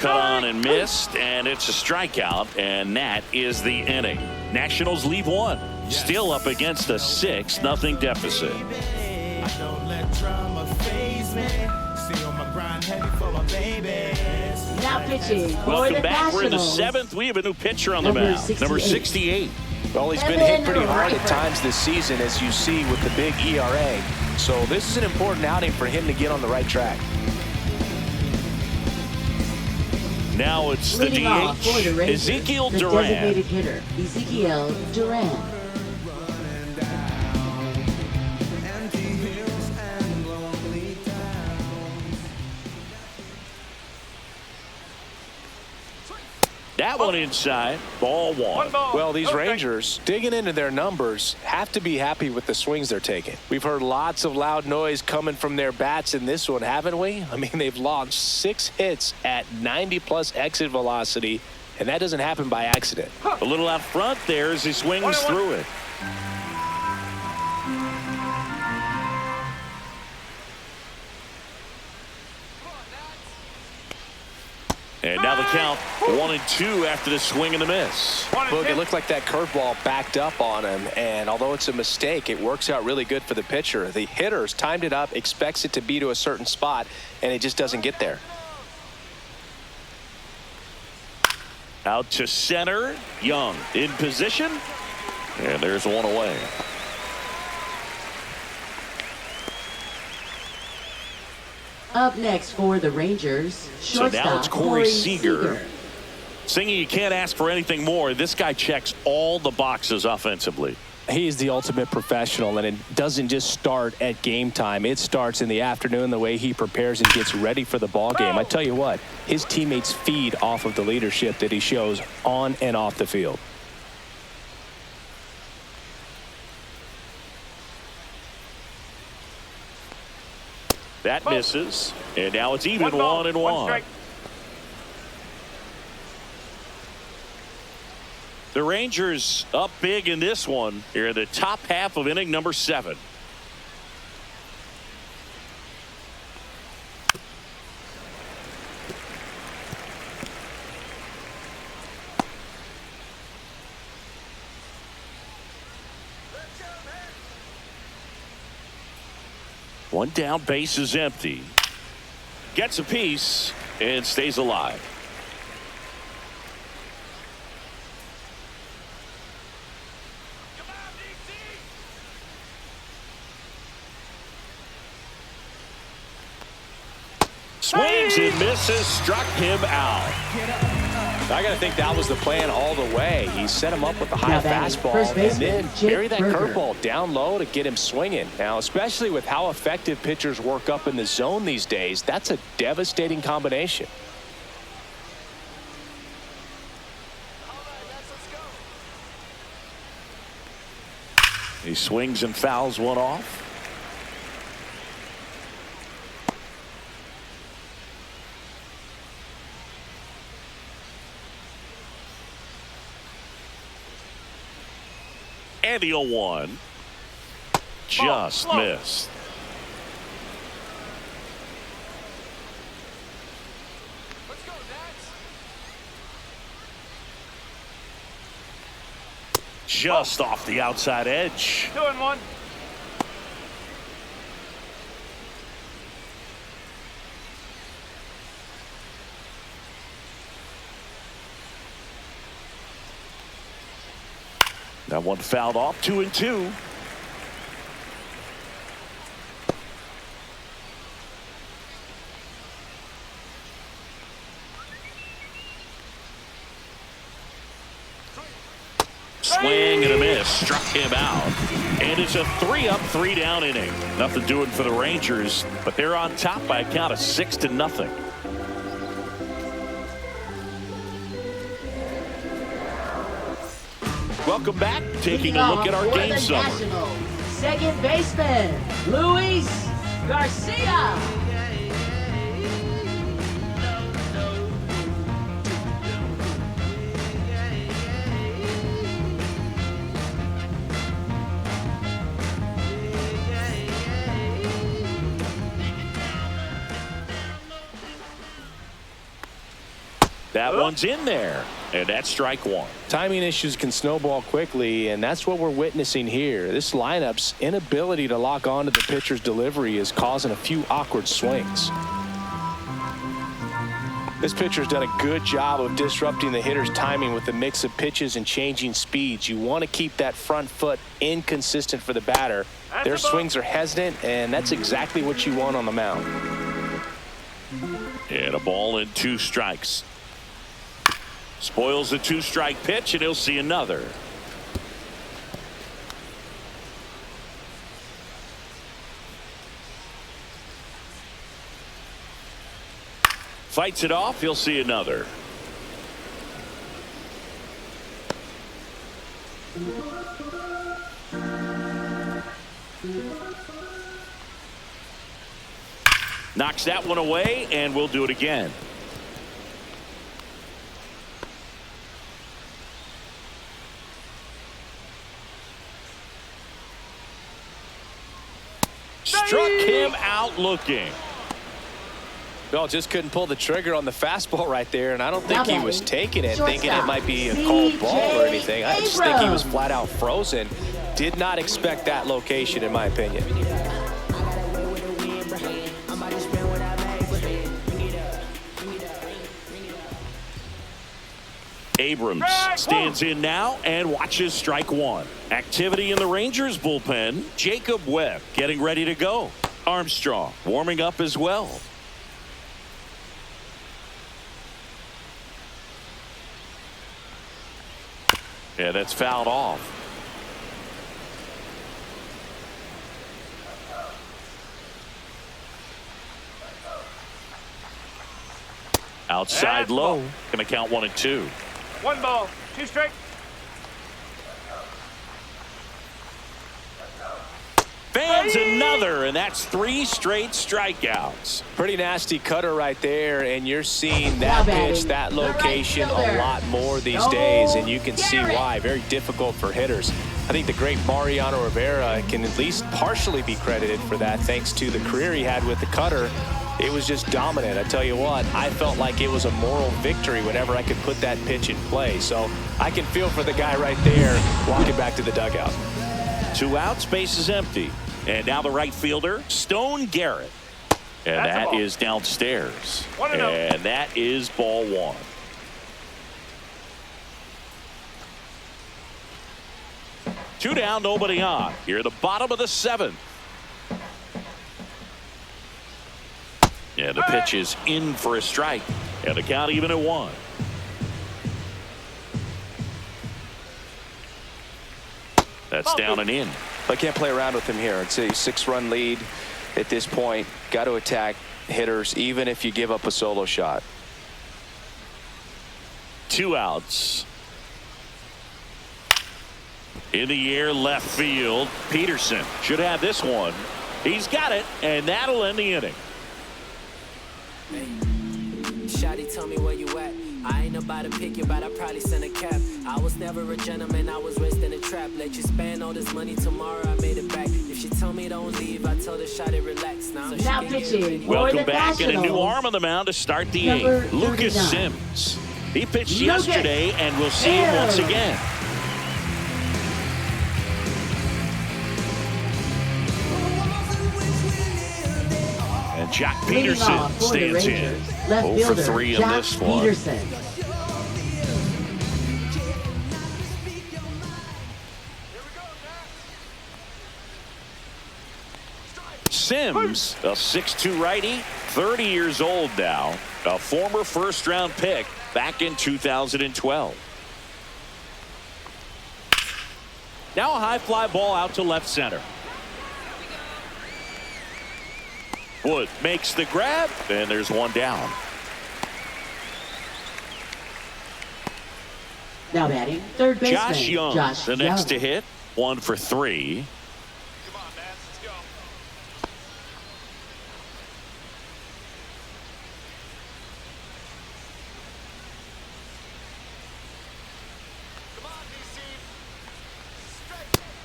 cut on and missed, and it's a strikeout, and that is the inning. Nationals leave one. Still up against a 6-0 deficit. I don't let drama faze me. Stay on my grind heavy for my babies. Now pitching for Welcome the back. We're in the Nationals. 7th. We have a new pitcher on the Number mound. Number 68. Well, he's been hit pretty hard at times this season, as you see with the big ERA. So this is an important outing for him to get on the right track. Now it's the Leading off for the DH, Rangers, Ezekiel the Duran. designated hitter, Ezekiel Duran. That one inside. Ball one. One ball. Well, these Okay. Rangers, digging into their numbers, have to be happy with the swings they're taking. We've heard lots of loud noise coming from their bats in this one, haven't we? I mean, they've launched 6 hits at 90-plus exit velocity, and that doesn't happen by accident. A little out front there as he swings through it. And now the count 1-2 after the swing and the miss. Look, it looked like that curveball backed up on him, and although it's a mistake, it works out really good for the pitcher. The hitter's timed it up, expects it to be to a certain spot, and it just doesn't get there. Out to center. Young in position. And there's one away. Up next for the Rangers, So shortstop now it's Corey Seager. Singing, you can't ask for anything more. This guy checks all the boxes offensively. He's the ultimate professional, and it doesn't just start at game time. It starts in the afternoon, the way he prepares and gets ready for the ball game. I tell you what, his teammates feed off of the leadership that he shows on and off the field. That misses. And now it's even One ball, 1-1. one strike. The Rangers up big in this one. Here in the top half of inning number 7. One down, base is empty. Gets a piece and stays alive. Swings and misses, struck him out. I got to think that was the plan all the way. He set him up with the high Now batting, fastball first and baseman, then Jake bury that Burger. curveball down low to get him swinging. Now, especially with how effective pitchers work up in the zone these days, that's a devastating combination. He swings and fouls one off. And the 0-1 just missed. Just off the outside edge. 2-1. That one fouled off. 2-2. Swing and a miss, struck him out. And it's a 3-up, 3-down inning. Nothing doing for the Rangers, but they're on top by a count of 6-0. Welcome back. Taking a look at our game summary. Second baseman, Luis Garcia. That one's in there, and that's strike one. Timing issues can snowball quickly, and that's what we're witnessing here. This lineup's inability to lock onto the pitcher's delivery is causing a few awkward swings. This pitcher's done a good job of disrupting the hitter's timing with the mix of pitches and changing speeds. You want to keep that front foot inconsistent for the batter. Their swings are hesitant, and that's exactly what you want on the mound. And a ball and 2 strikes. Spoils the 2-strike pitch, and he'll see another. Fights it off, he'll see another. Knocks that one away, and we'll do it again. Struck him out looking. Well, just couldn't pull the trigger on the fastball right there, and I don't think he was taking it, thinking it might be a cold ball or anything. I just think he was flat out frozen. Did not expect that location, in my opinion. Abrams stands in now and watches strike one. Activity in the Rangers bullpen. Jacob Webb getting ready to go. Armstrong warming up as well. Yeah, that's fouled off. Outside low. Gonna count 1 and 2. 1 ball, 2 strikes. Fans another, and that's 3 straight strikeouts. Pretty nasty cutter right there, and you're seeing that pitch, that location a lot more these days, and you can see why. Very difficult for hitters. I think the great Mariano Rivera can at least partially be credited for that, thanks to the career he had with the cutter. It was just dominant. I tell you what, I felt like it was a moral victory whenever I could put that pitch in play. So I can feel for the guy right there walking back to the dugout. 2 outs, base is empty. And now the right fielder, Stone Garrett. And that is downstairs. And that is ball 1. Two down, nobody on. Here at the bottom of the 7th. And the pitch is in for a strike. And the count even at 1. That's down and in. I can't play around with him here. It's a 6-run lead at this point. Got to attack hitters even if you give up a solo shot. 2 outs. In the air, left field. Peterson should have this one. He's got it, and that'll end the inning. Hey. Shawty, tell me where you at. I ain't about to pick you, but I probably send a cap. I was never a gentleman, I was raised in a trap. Let you spend all this money tomorrow, I made it back. If she tell me don't leave, I tell the shawty relax. Now pitching. Welcome back, and a new arm on the mound to start the 8th. Lucas Sims. He pitched yesterday, and we'll see him once again. And Jack Peterson stands in. 0 for 3 in this one. Peterson. Sims, a 6'2" righty, 30 years old now, a former first-round pick back in 2012. Now a high fly ball out to left center. Wood makes the grab, and there's one down. Now batting, third baseman Josh Young, the next to hit, 1 for 3. Come on, man, let's go. Come on, DC.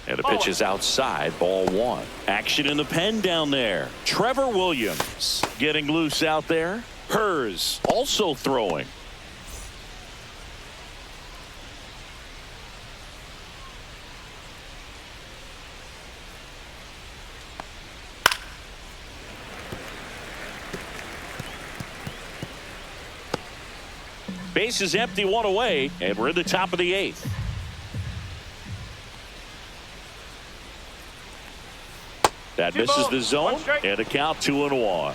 And the pitch is outside, ball 1. Action in the pen down there. Trevor Williams getting loose out there. Hers also throwing. Base is empty, one away, and we're in the top of the 8th. That misses the zone, and a count 2-1.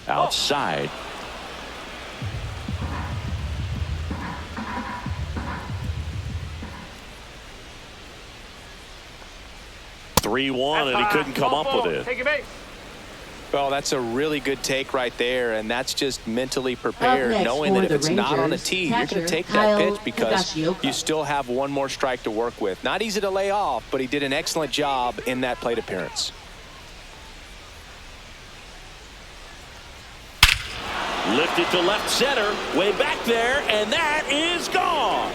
Outside. And he couldn't come up with it. Take a base. Well, that's a really good take right there, and that's just mentally prepared, knowing that if it's not on a tee, you're going to take that pitch because you still have one more strike to work with. Not easy to lay off, but he did an excellent job in that plate appearance. Lifted to left center, way back there, and that is gone.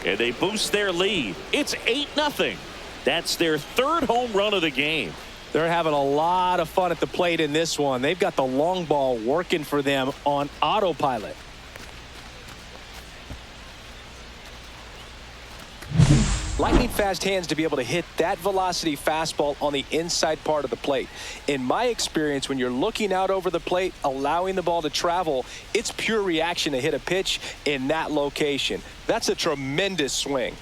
And they boost their lead. It's 8-0. That's their 3rd home run of the game. They're having a lot of fun at the plate in this one. They've got the long ball working for them on autopilot. Lightning fast hands to be able to hit that velocity fastball on the inside part of the plate. In my experience, when you're looking out over the plate, allowing the ball to travel, it's pure reaction to hit a pitch in that location. That's a tremendous swing.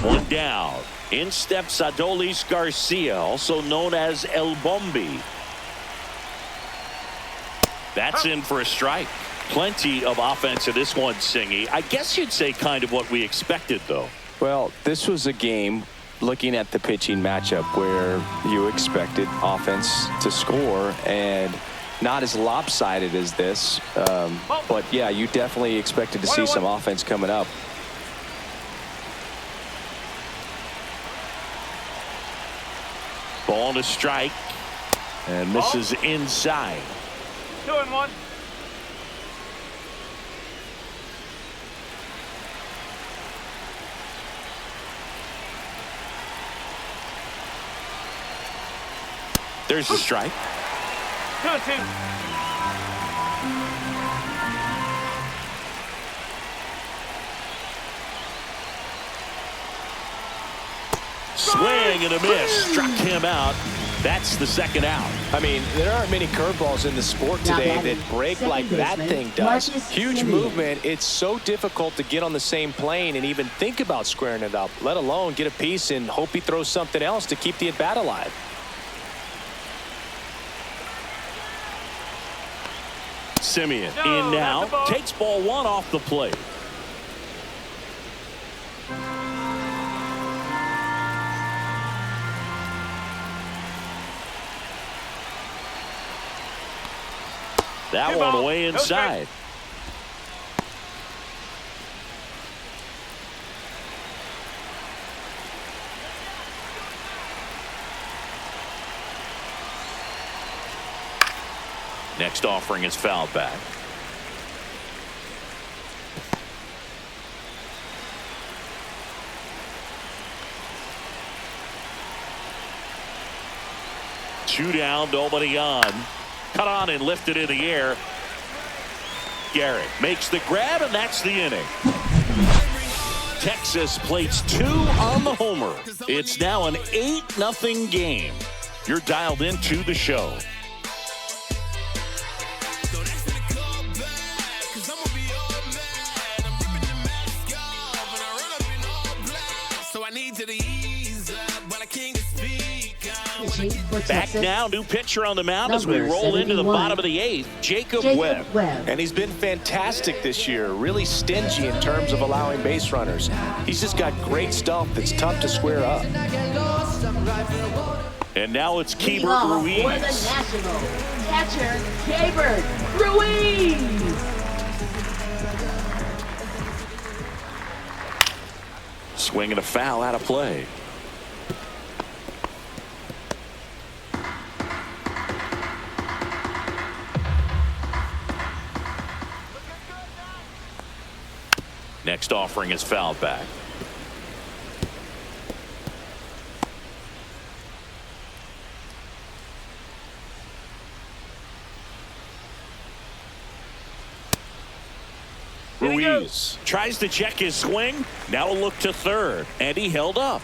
One down. In steps Adolis Garcia, also known as El Bombi. That's in for a strike. Plenty of offense in this one, Singy. I guess you'd say kind of what we expected, though. Well, this was a game, looking at the pitching matchup, where you expected offense to score, and not as lopsided as this. But, yeah, you definitely expected to see some offense coming up. Ball to strike, and misses inside. 2-1. There's the strike. 2-2. Swing and a miss. Struck him out. That's the 2nd out. I mean, there aren't many curveballs in the sport today that break like that thing does. Huge movement. It's so difficult to get on the same plane and even think about squaring it up, let alone get a piece and hope he throws something else to keep the at-bat alive. Simeon in now. Takes ball 1 off the plate. That one away inside. Next offering is fouled back. Two down, nobody on. Cut on and lifted in the air. Garrett makes the grab, and that's the inning. Texas plates 2 on the homer. It's now an 8-0 game. You're dialed into the show. Back now, new pitcher on the mound as we roll into the bottom of the 8th, Jacob Webb. And he's been fantastic this year, really stingy in terms of allowing base runners. He's just got great stuff that's tough to square up. And now it's Keibert Ruiz. For the Nationals, catcher Keibert Ruiz. Swing and a foul out of play. Next offering is fouled back. Ruiz tries to check his swing. Now a look to third, and he held up.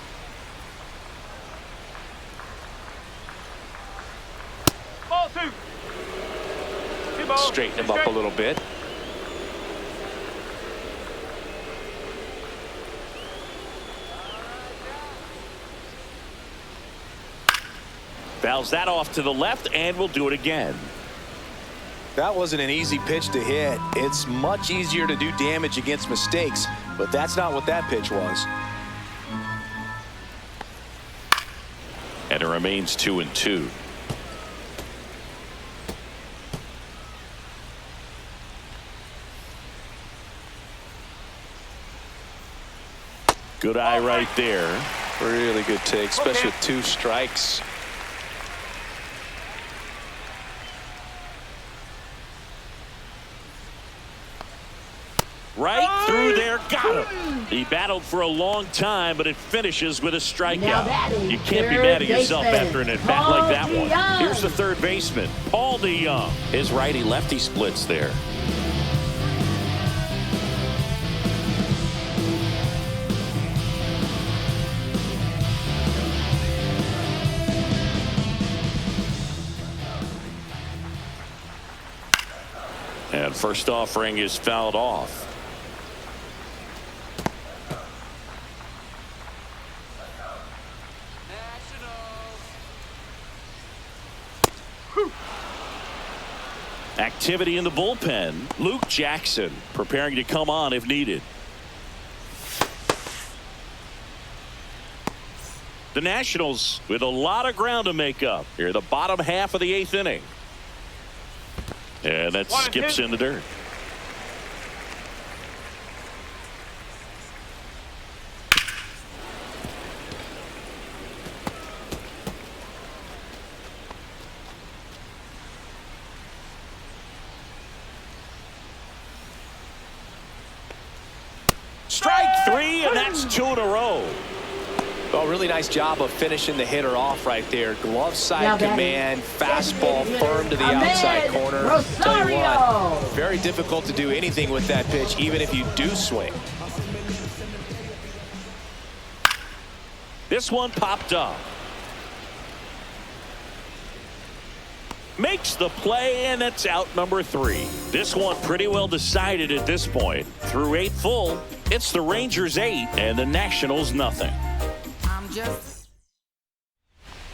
Ball two. Two balls. Straighten him up a little bit. Fouls that off to the left, and we'll do it again. That wasn't an easy pitch to hit. It's much easier to do damage against mistakes, but that's not what that pitch was. And it remains 2-2. Good eye right there. Really good take, especially with 2 strikes. Right through there, got him. He battled for a long time, but it finishes with a strikeout. You can't be mad at yourself after an at-bat like that one. Here's the third baseman, Paul DeYoung. His righty-lefty splits there. And first offering is fouled off. Activity in the bullpen. Luke Jackson preparing to come on if needed. The Nationals with a lot of ground to make up here, the bottom half of the 8th inning. And that skips in the dirt. Strike 3, and that's 2 in a row. Oh, really nice job of finishing the hitter off right there. Glove side command, fastball firm to the outside corner. Tell you what, very difficult to do anything with that pitch, even if you do swing. This one popped up. Makes the play, and it's out number 3. This one pretty well decided at this point. Through 8 full, it's the Rangers 8 and the Nationals nothing.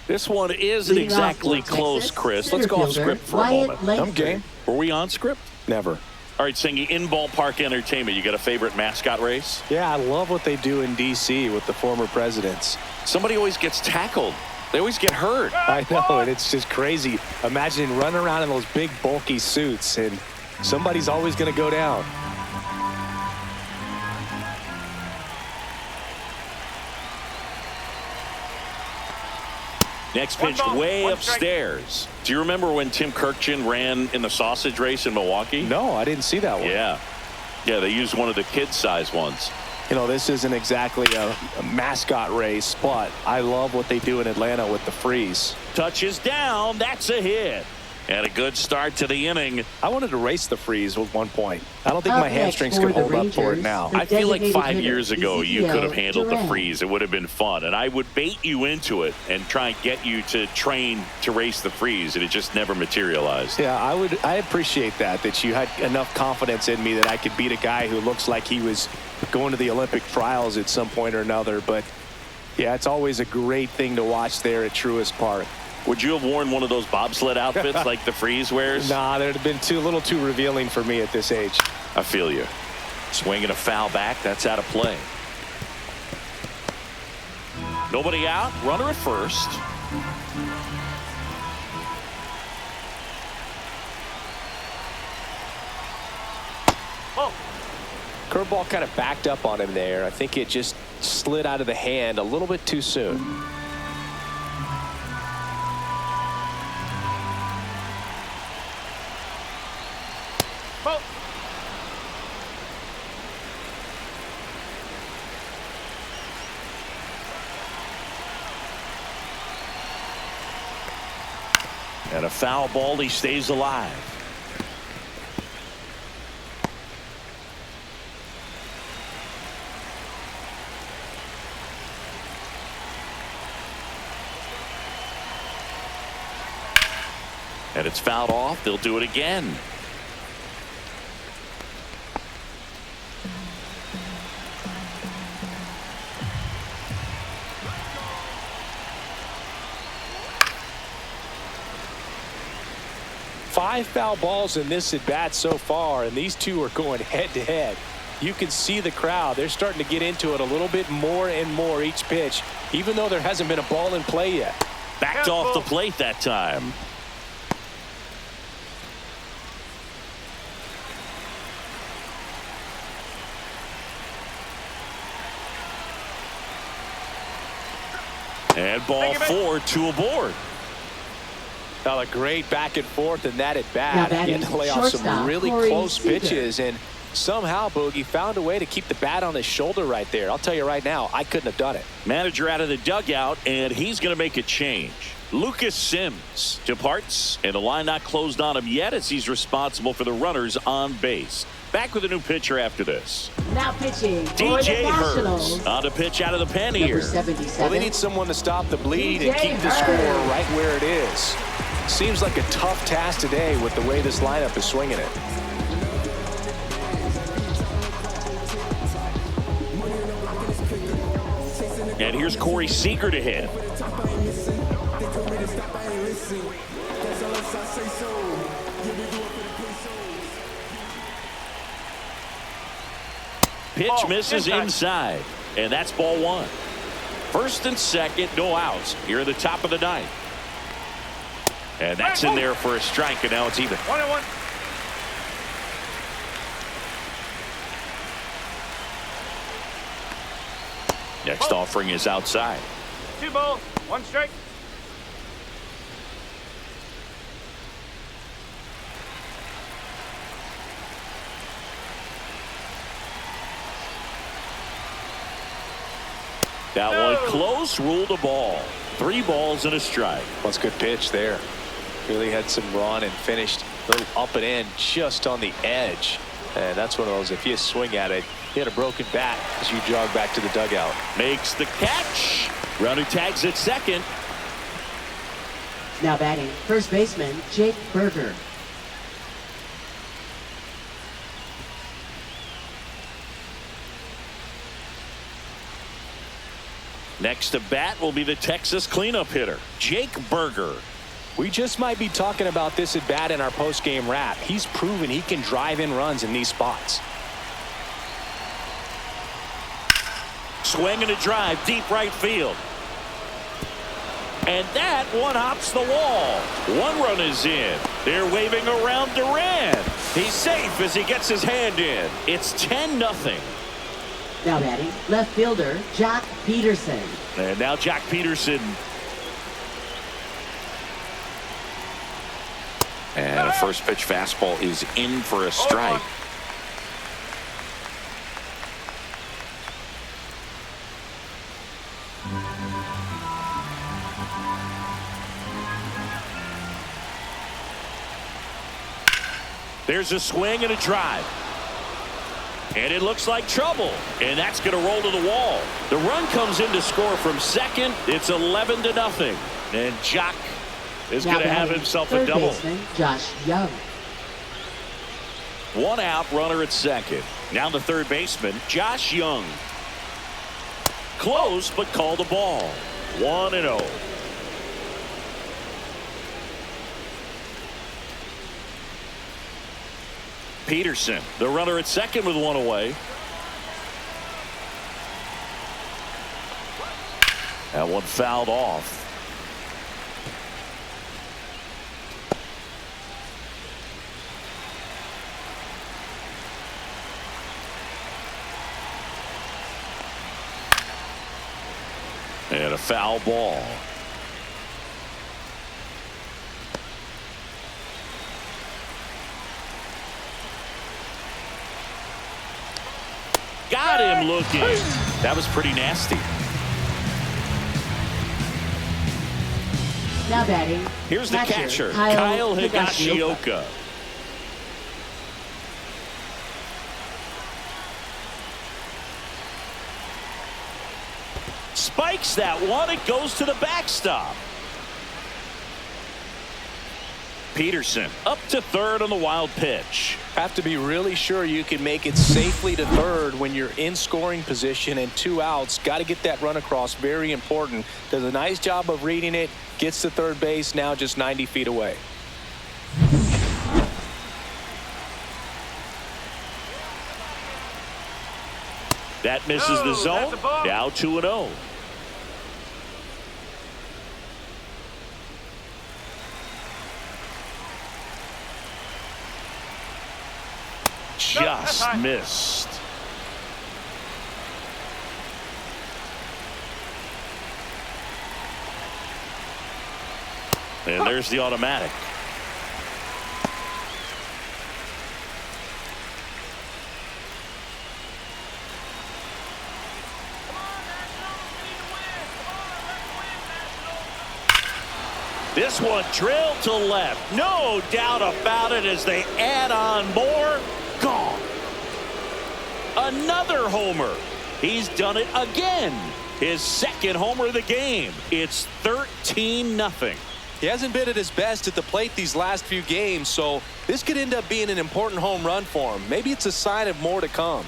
This one isn't exactly close, Chris. Let's go off script for a moment. I'm game. Were we on script? Never. All right, singing in ballpark entertainment. You got a favorite mascot race? Yeah, I love what they do in D.C. with the former presidents. Somebody always gets tackled. They always get hurt. I know, and it's just crazy. Imagine running around in those big, bulky suits, and somebody's always going to go down. Next pitch way upstairs. Do you remember when Tim Kirkchin ran in the sausage race in Milwaukee? No, I didn't see that one. Yeah, they used one of the kid-size ones. You know, this isn't exactly a mascot race, but I love what they do in Atlanta with the freeze. Touches down. That's a hit. And a good start to the inning. I wanted to race the freeze at one point. I don't think my hamstrings can hold up for it now. I feel like 5 years ago you could have handled the freeze. It would have been fun. And I would bait you into it and try and get you to train to race the freeze. And it just never materialized. Yeah, I appreciate that you had enough confidence in me that I could beat a guy who looks like he was going to the Olympic trials at some point or another. But, yeah, it's always a great thing to watch there at Truist Park. Would you have worn one of those bobsled outfits like the freeze wears? Nah, they'd have been a little too revealing for me at this age. I feel you. Swinging a foul back. That's out of play. Nobody out. Runner at first. Oh. Curveball kind of backed up on him there. I think it just slid out of the hand a little bit too soon. And a foul ball. He stays alive. And it's fouled off. They'll do it again. Five foul balls in this at bat so far, and these two are going head to head. You can see the crowd. They're starting to get into it a little bit more and more each pitch, even though there hasn't been a ball in play yet. Backed off the plate that time. And ball 4, 2 aboard. Now a great back and forth in that at bat. Getting to lay off some really close pitches, and somehow Boogie found a way to keep the bat on his shoulder right there. I'll tell you right now, I couldn't have done it. Manager out of the dugout, and he's going to make a change. Lucas Sims departs, and the line not closed on him yet as he's responsible for the runners on base. Back with a new pitcher after this. Now pitching for the DJ Nationals. Hurts on the pitch out of the pen here. Number 77. Well, they need someone to stop the bleed and keep the score right where it is. Seems like a tough task today with the way this lineup is swinging it. And here's Corey Seager to hit. Pitch misses inside, and that's ball 1. First and second, no outs here at the top of the 9th. And that's in there for a strike, and now it's even. 1-1. Next offering is outside. 2 balls, 1 strike. That one close, ruled a ball. 3 balls and a strike. That's a good pitch there. Really had some run and finished a little up and in just on the edge. And that's one of those, if you swing at it, you had a broken bat as you jog back to the dugout. Makes the catch. Runner tags at second. Now batting first baseman Jake Berger. Next to bat will be the Texas cleanup hitter, Jake Berger. We just might be talking about this at bat in our post-game wrap. He's proven he can drive in runs in these spots. Swing and a drive, deep right field. And that one hops the wall. 1 run is in. They're waving around Duran. He's safe as he gets his hand in. It's 10-0. Now batting left fielder Jock Peterson. And now Jock Peterson. And a first pitch fastball is in for a strike. There's a swing and a drive. And it looks like trouble. And that's going to roll to the wall. The run comes in to score from second. It's 11-0. And Jock is going to have himself a double. Baseman, Josh Young. 1 out, runner at second. Now the third baseman, Josh Young. Close, but called a ball. 1-0. Peterson, the runner at second with 1 away. That one fouled off. And a foul ball. Got him looking. That was pretty nasty. Now batting. Here's the catcher, Kyle Higashioka. Spikes that one. It goes to the backstop. Peterson up to third on the wild pitch. Have to be really sure you can make it safely to third when you're in scoring position and 2 outs. Got to get that run across. Very important. Does a nice job of reading it. Gets to third base. Now just 90 feet away. That misses the zone. Now 2-0. Just missed. And there's the automatic. This one drilled to left. No doubt about it as they add on more. Gone. Another homer. He's done it again. His second homer of the game. It's 13-0. He hasn't been at his best at the plate these last few games, so this could end up being an important home run for him. Maybe it's a sign of more to come.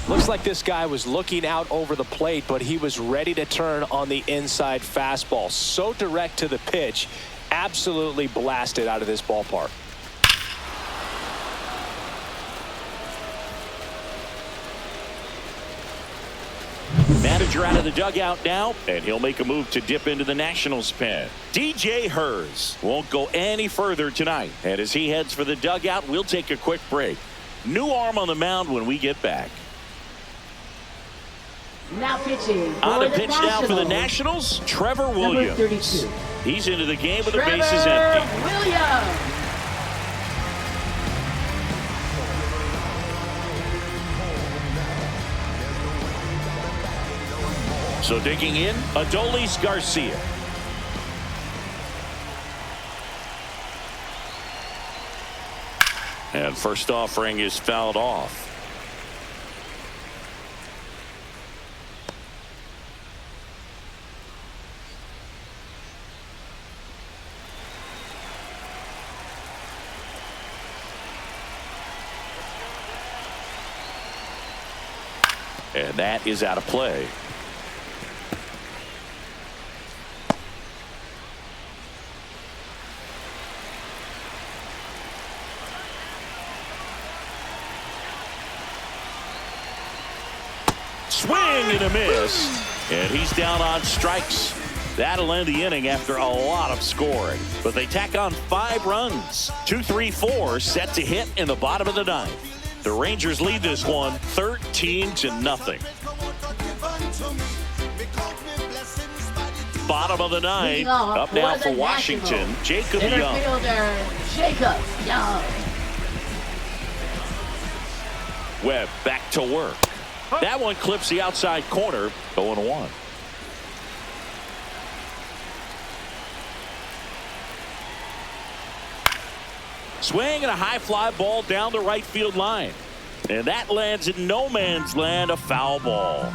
Looks like this guy was looking out over the plate, but he was ready to turn on the inside fastball. So direct to the pitch. Absolutely blasted out of this ballpark. Manager out of the dugout now, and he'll make a move to dip into the Nationals pen. DJ Hers won't go any further tonight, and as he heads for the dugout, we'll take a quick break. New arm on the mound when we get back. Now pitching on for the pitch now for the Nationals, Trevor Williams. Number 32. He's into the game with the bases empty. Williams. So digging in, Adolis Garcia. And first offering is fouled off. And that is out of play. Swing and a miss. And he's down on strikes. That'll end the inning after a lot of scoring. But they tack on 5 runs. 2, 3, 4 set to hit in the bottom of the 9th. The Rangers lead this one 13-0. Bottom of the 9th. Up now for Washington, Jacob Young. Jacob Young. Webb back to work. That one clips the outside corner. 0-1. Swing and a high fly ball down the right field line. And that lands in no man's land, a foul ball.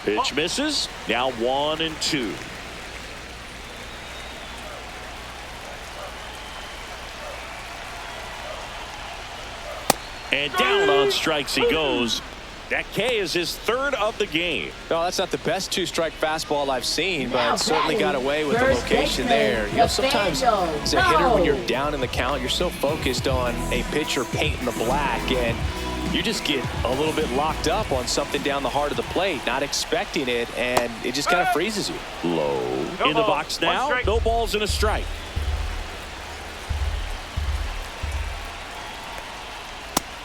Pitch misses. Now 1-2. And down on strikes he goes. That K is his 3rd of the game. No, that's not the best 2-strike fastball I've seen, but certainly got away with the location there. You know, sometimes as a hitter, when you're down in the count, you're so focused on a pitcher painting the black, and you just get a little bit locked up on something down the heart of the plate, not expecting it, and it just kind of freezes you. Low in the box now. No balls and a strike.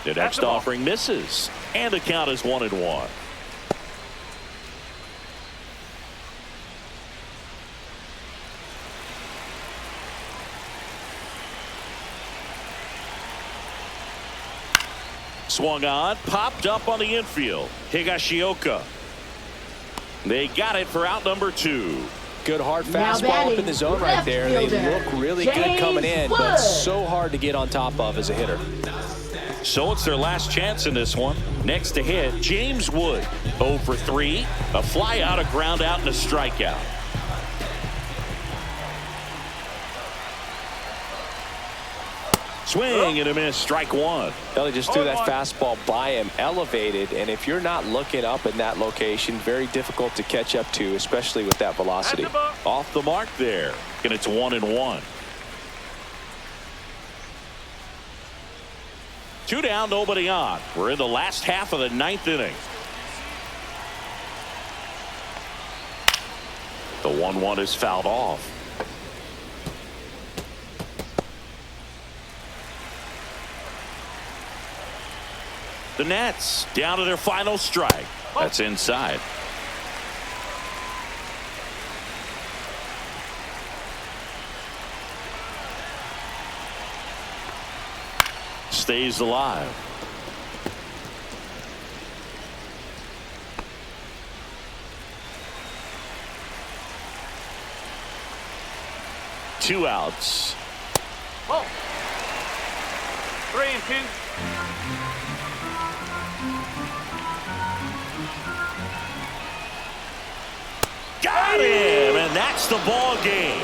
The next offering misses, and the count is 1-1. Swung on, popped up on the infield. Higashioka. They got it for out number 2. Good hard fastball up in the zone right there. They look really good coming in, but so hard to get on top of as a hitter. So it's their last chance in this one. Next to hit, James Wood. 0 for 3. A fly out, a ground out, and a strikeout. Swing and a miss, strike one. Elly just threw that fastball by him, elevated, and if you're not looking up in that location, very difficult to catch up to, especially with that velocity. Off the mark there, and it's 1-1. 2 down, nobody on. We're in the last half of the 9th inning. The 1-1 is fouled off. The Nats down to their final strike. That's inside. Stays alive. Two outs. 3-2. Got him, and that's the ball game.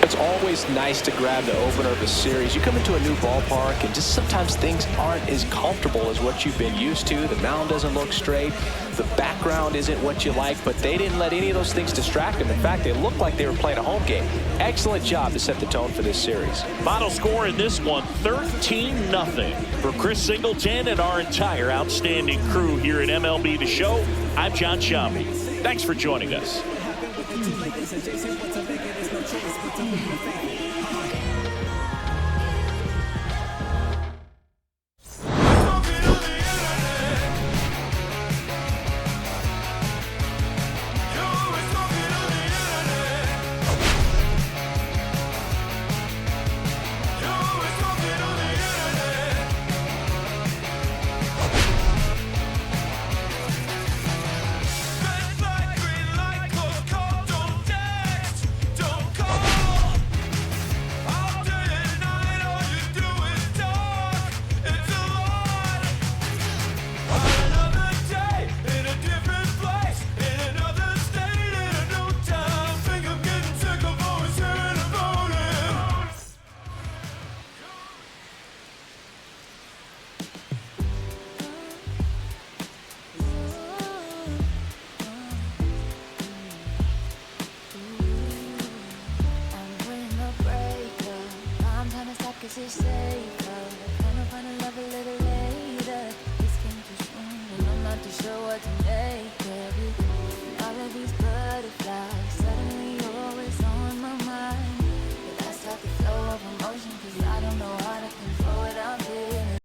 It's always nice to grab the opener of a series. You come into a new ballpark, and just sometimes things aren't as comfortable as what you've been used to. The mound doesn't look straight. The background isn't what you like, but they didn't let any of those things distract them. In fact, they looked like they were playing a home game. Excellent job to set the tone for this series. Final score in this one, 13-0. For Chris Singleton and our entire outstanding crew here at MLB The Show, I'm John Shambi. Thanks for joining us. Cause it's safer. Gonna find a love a little later. This came too soon and I'm not too sure what to make.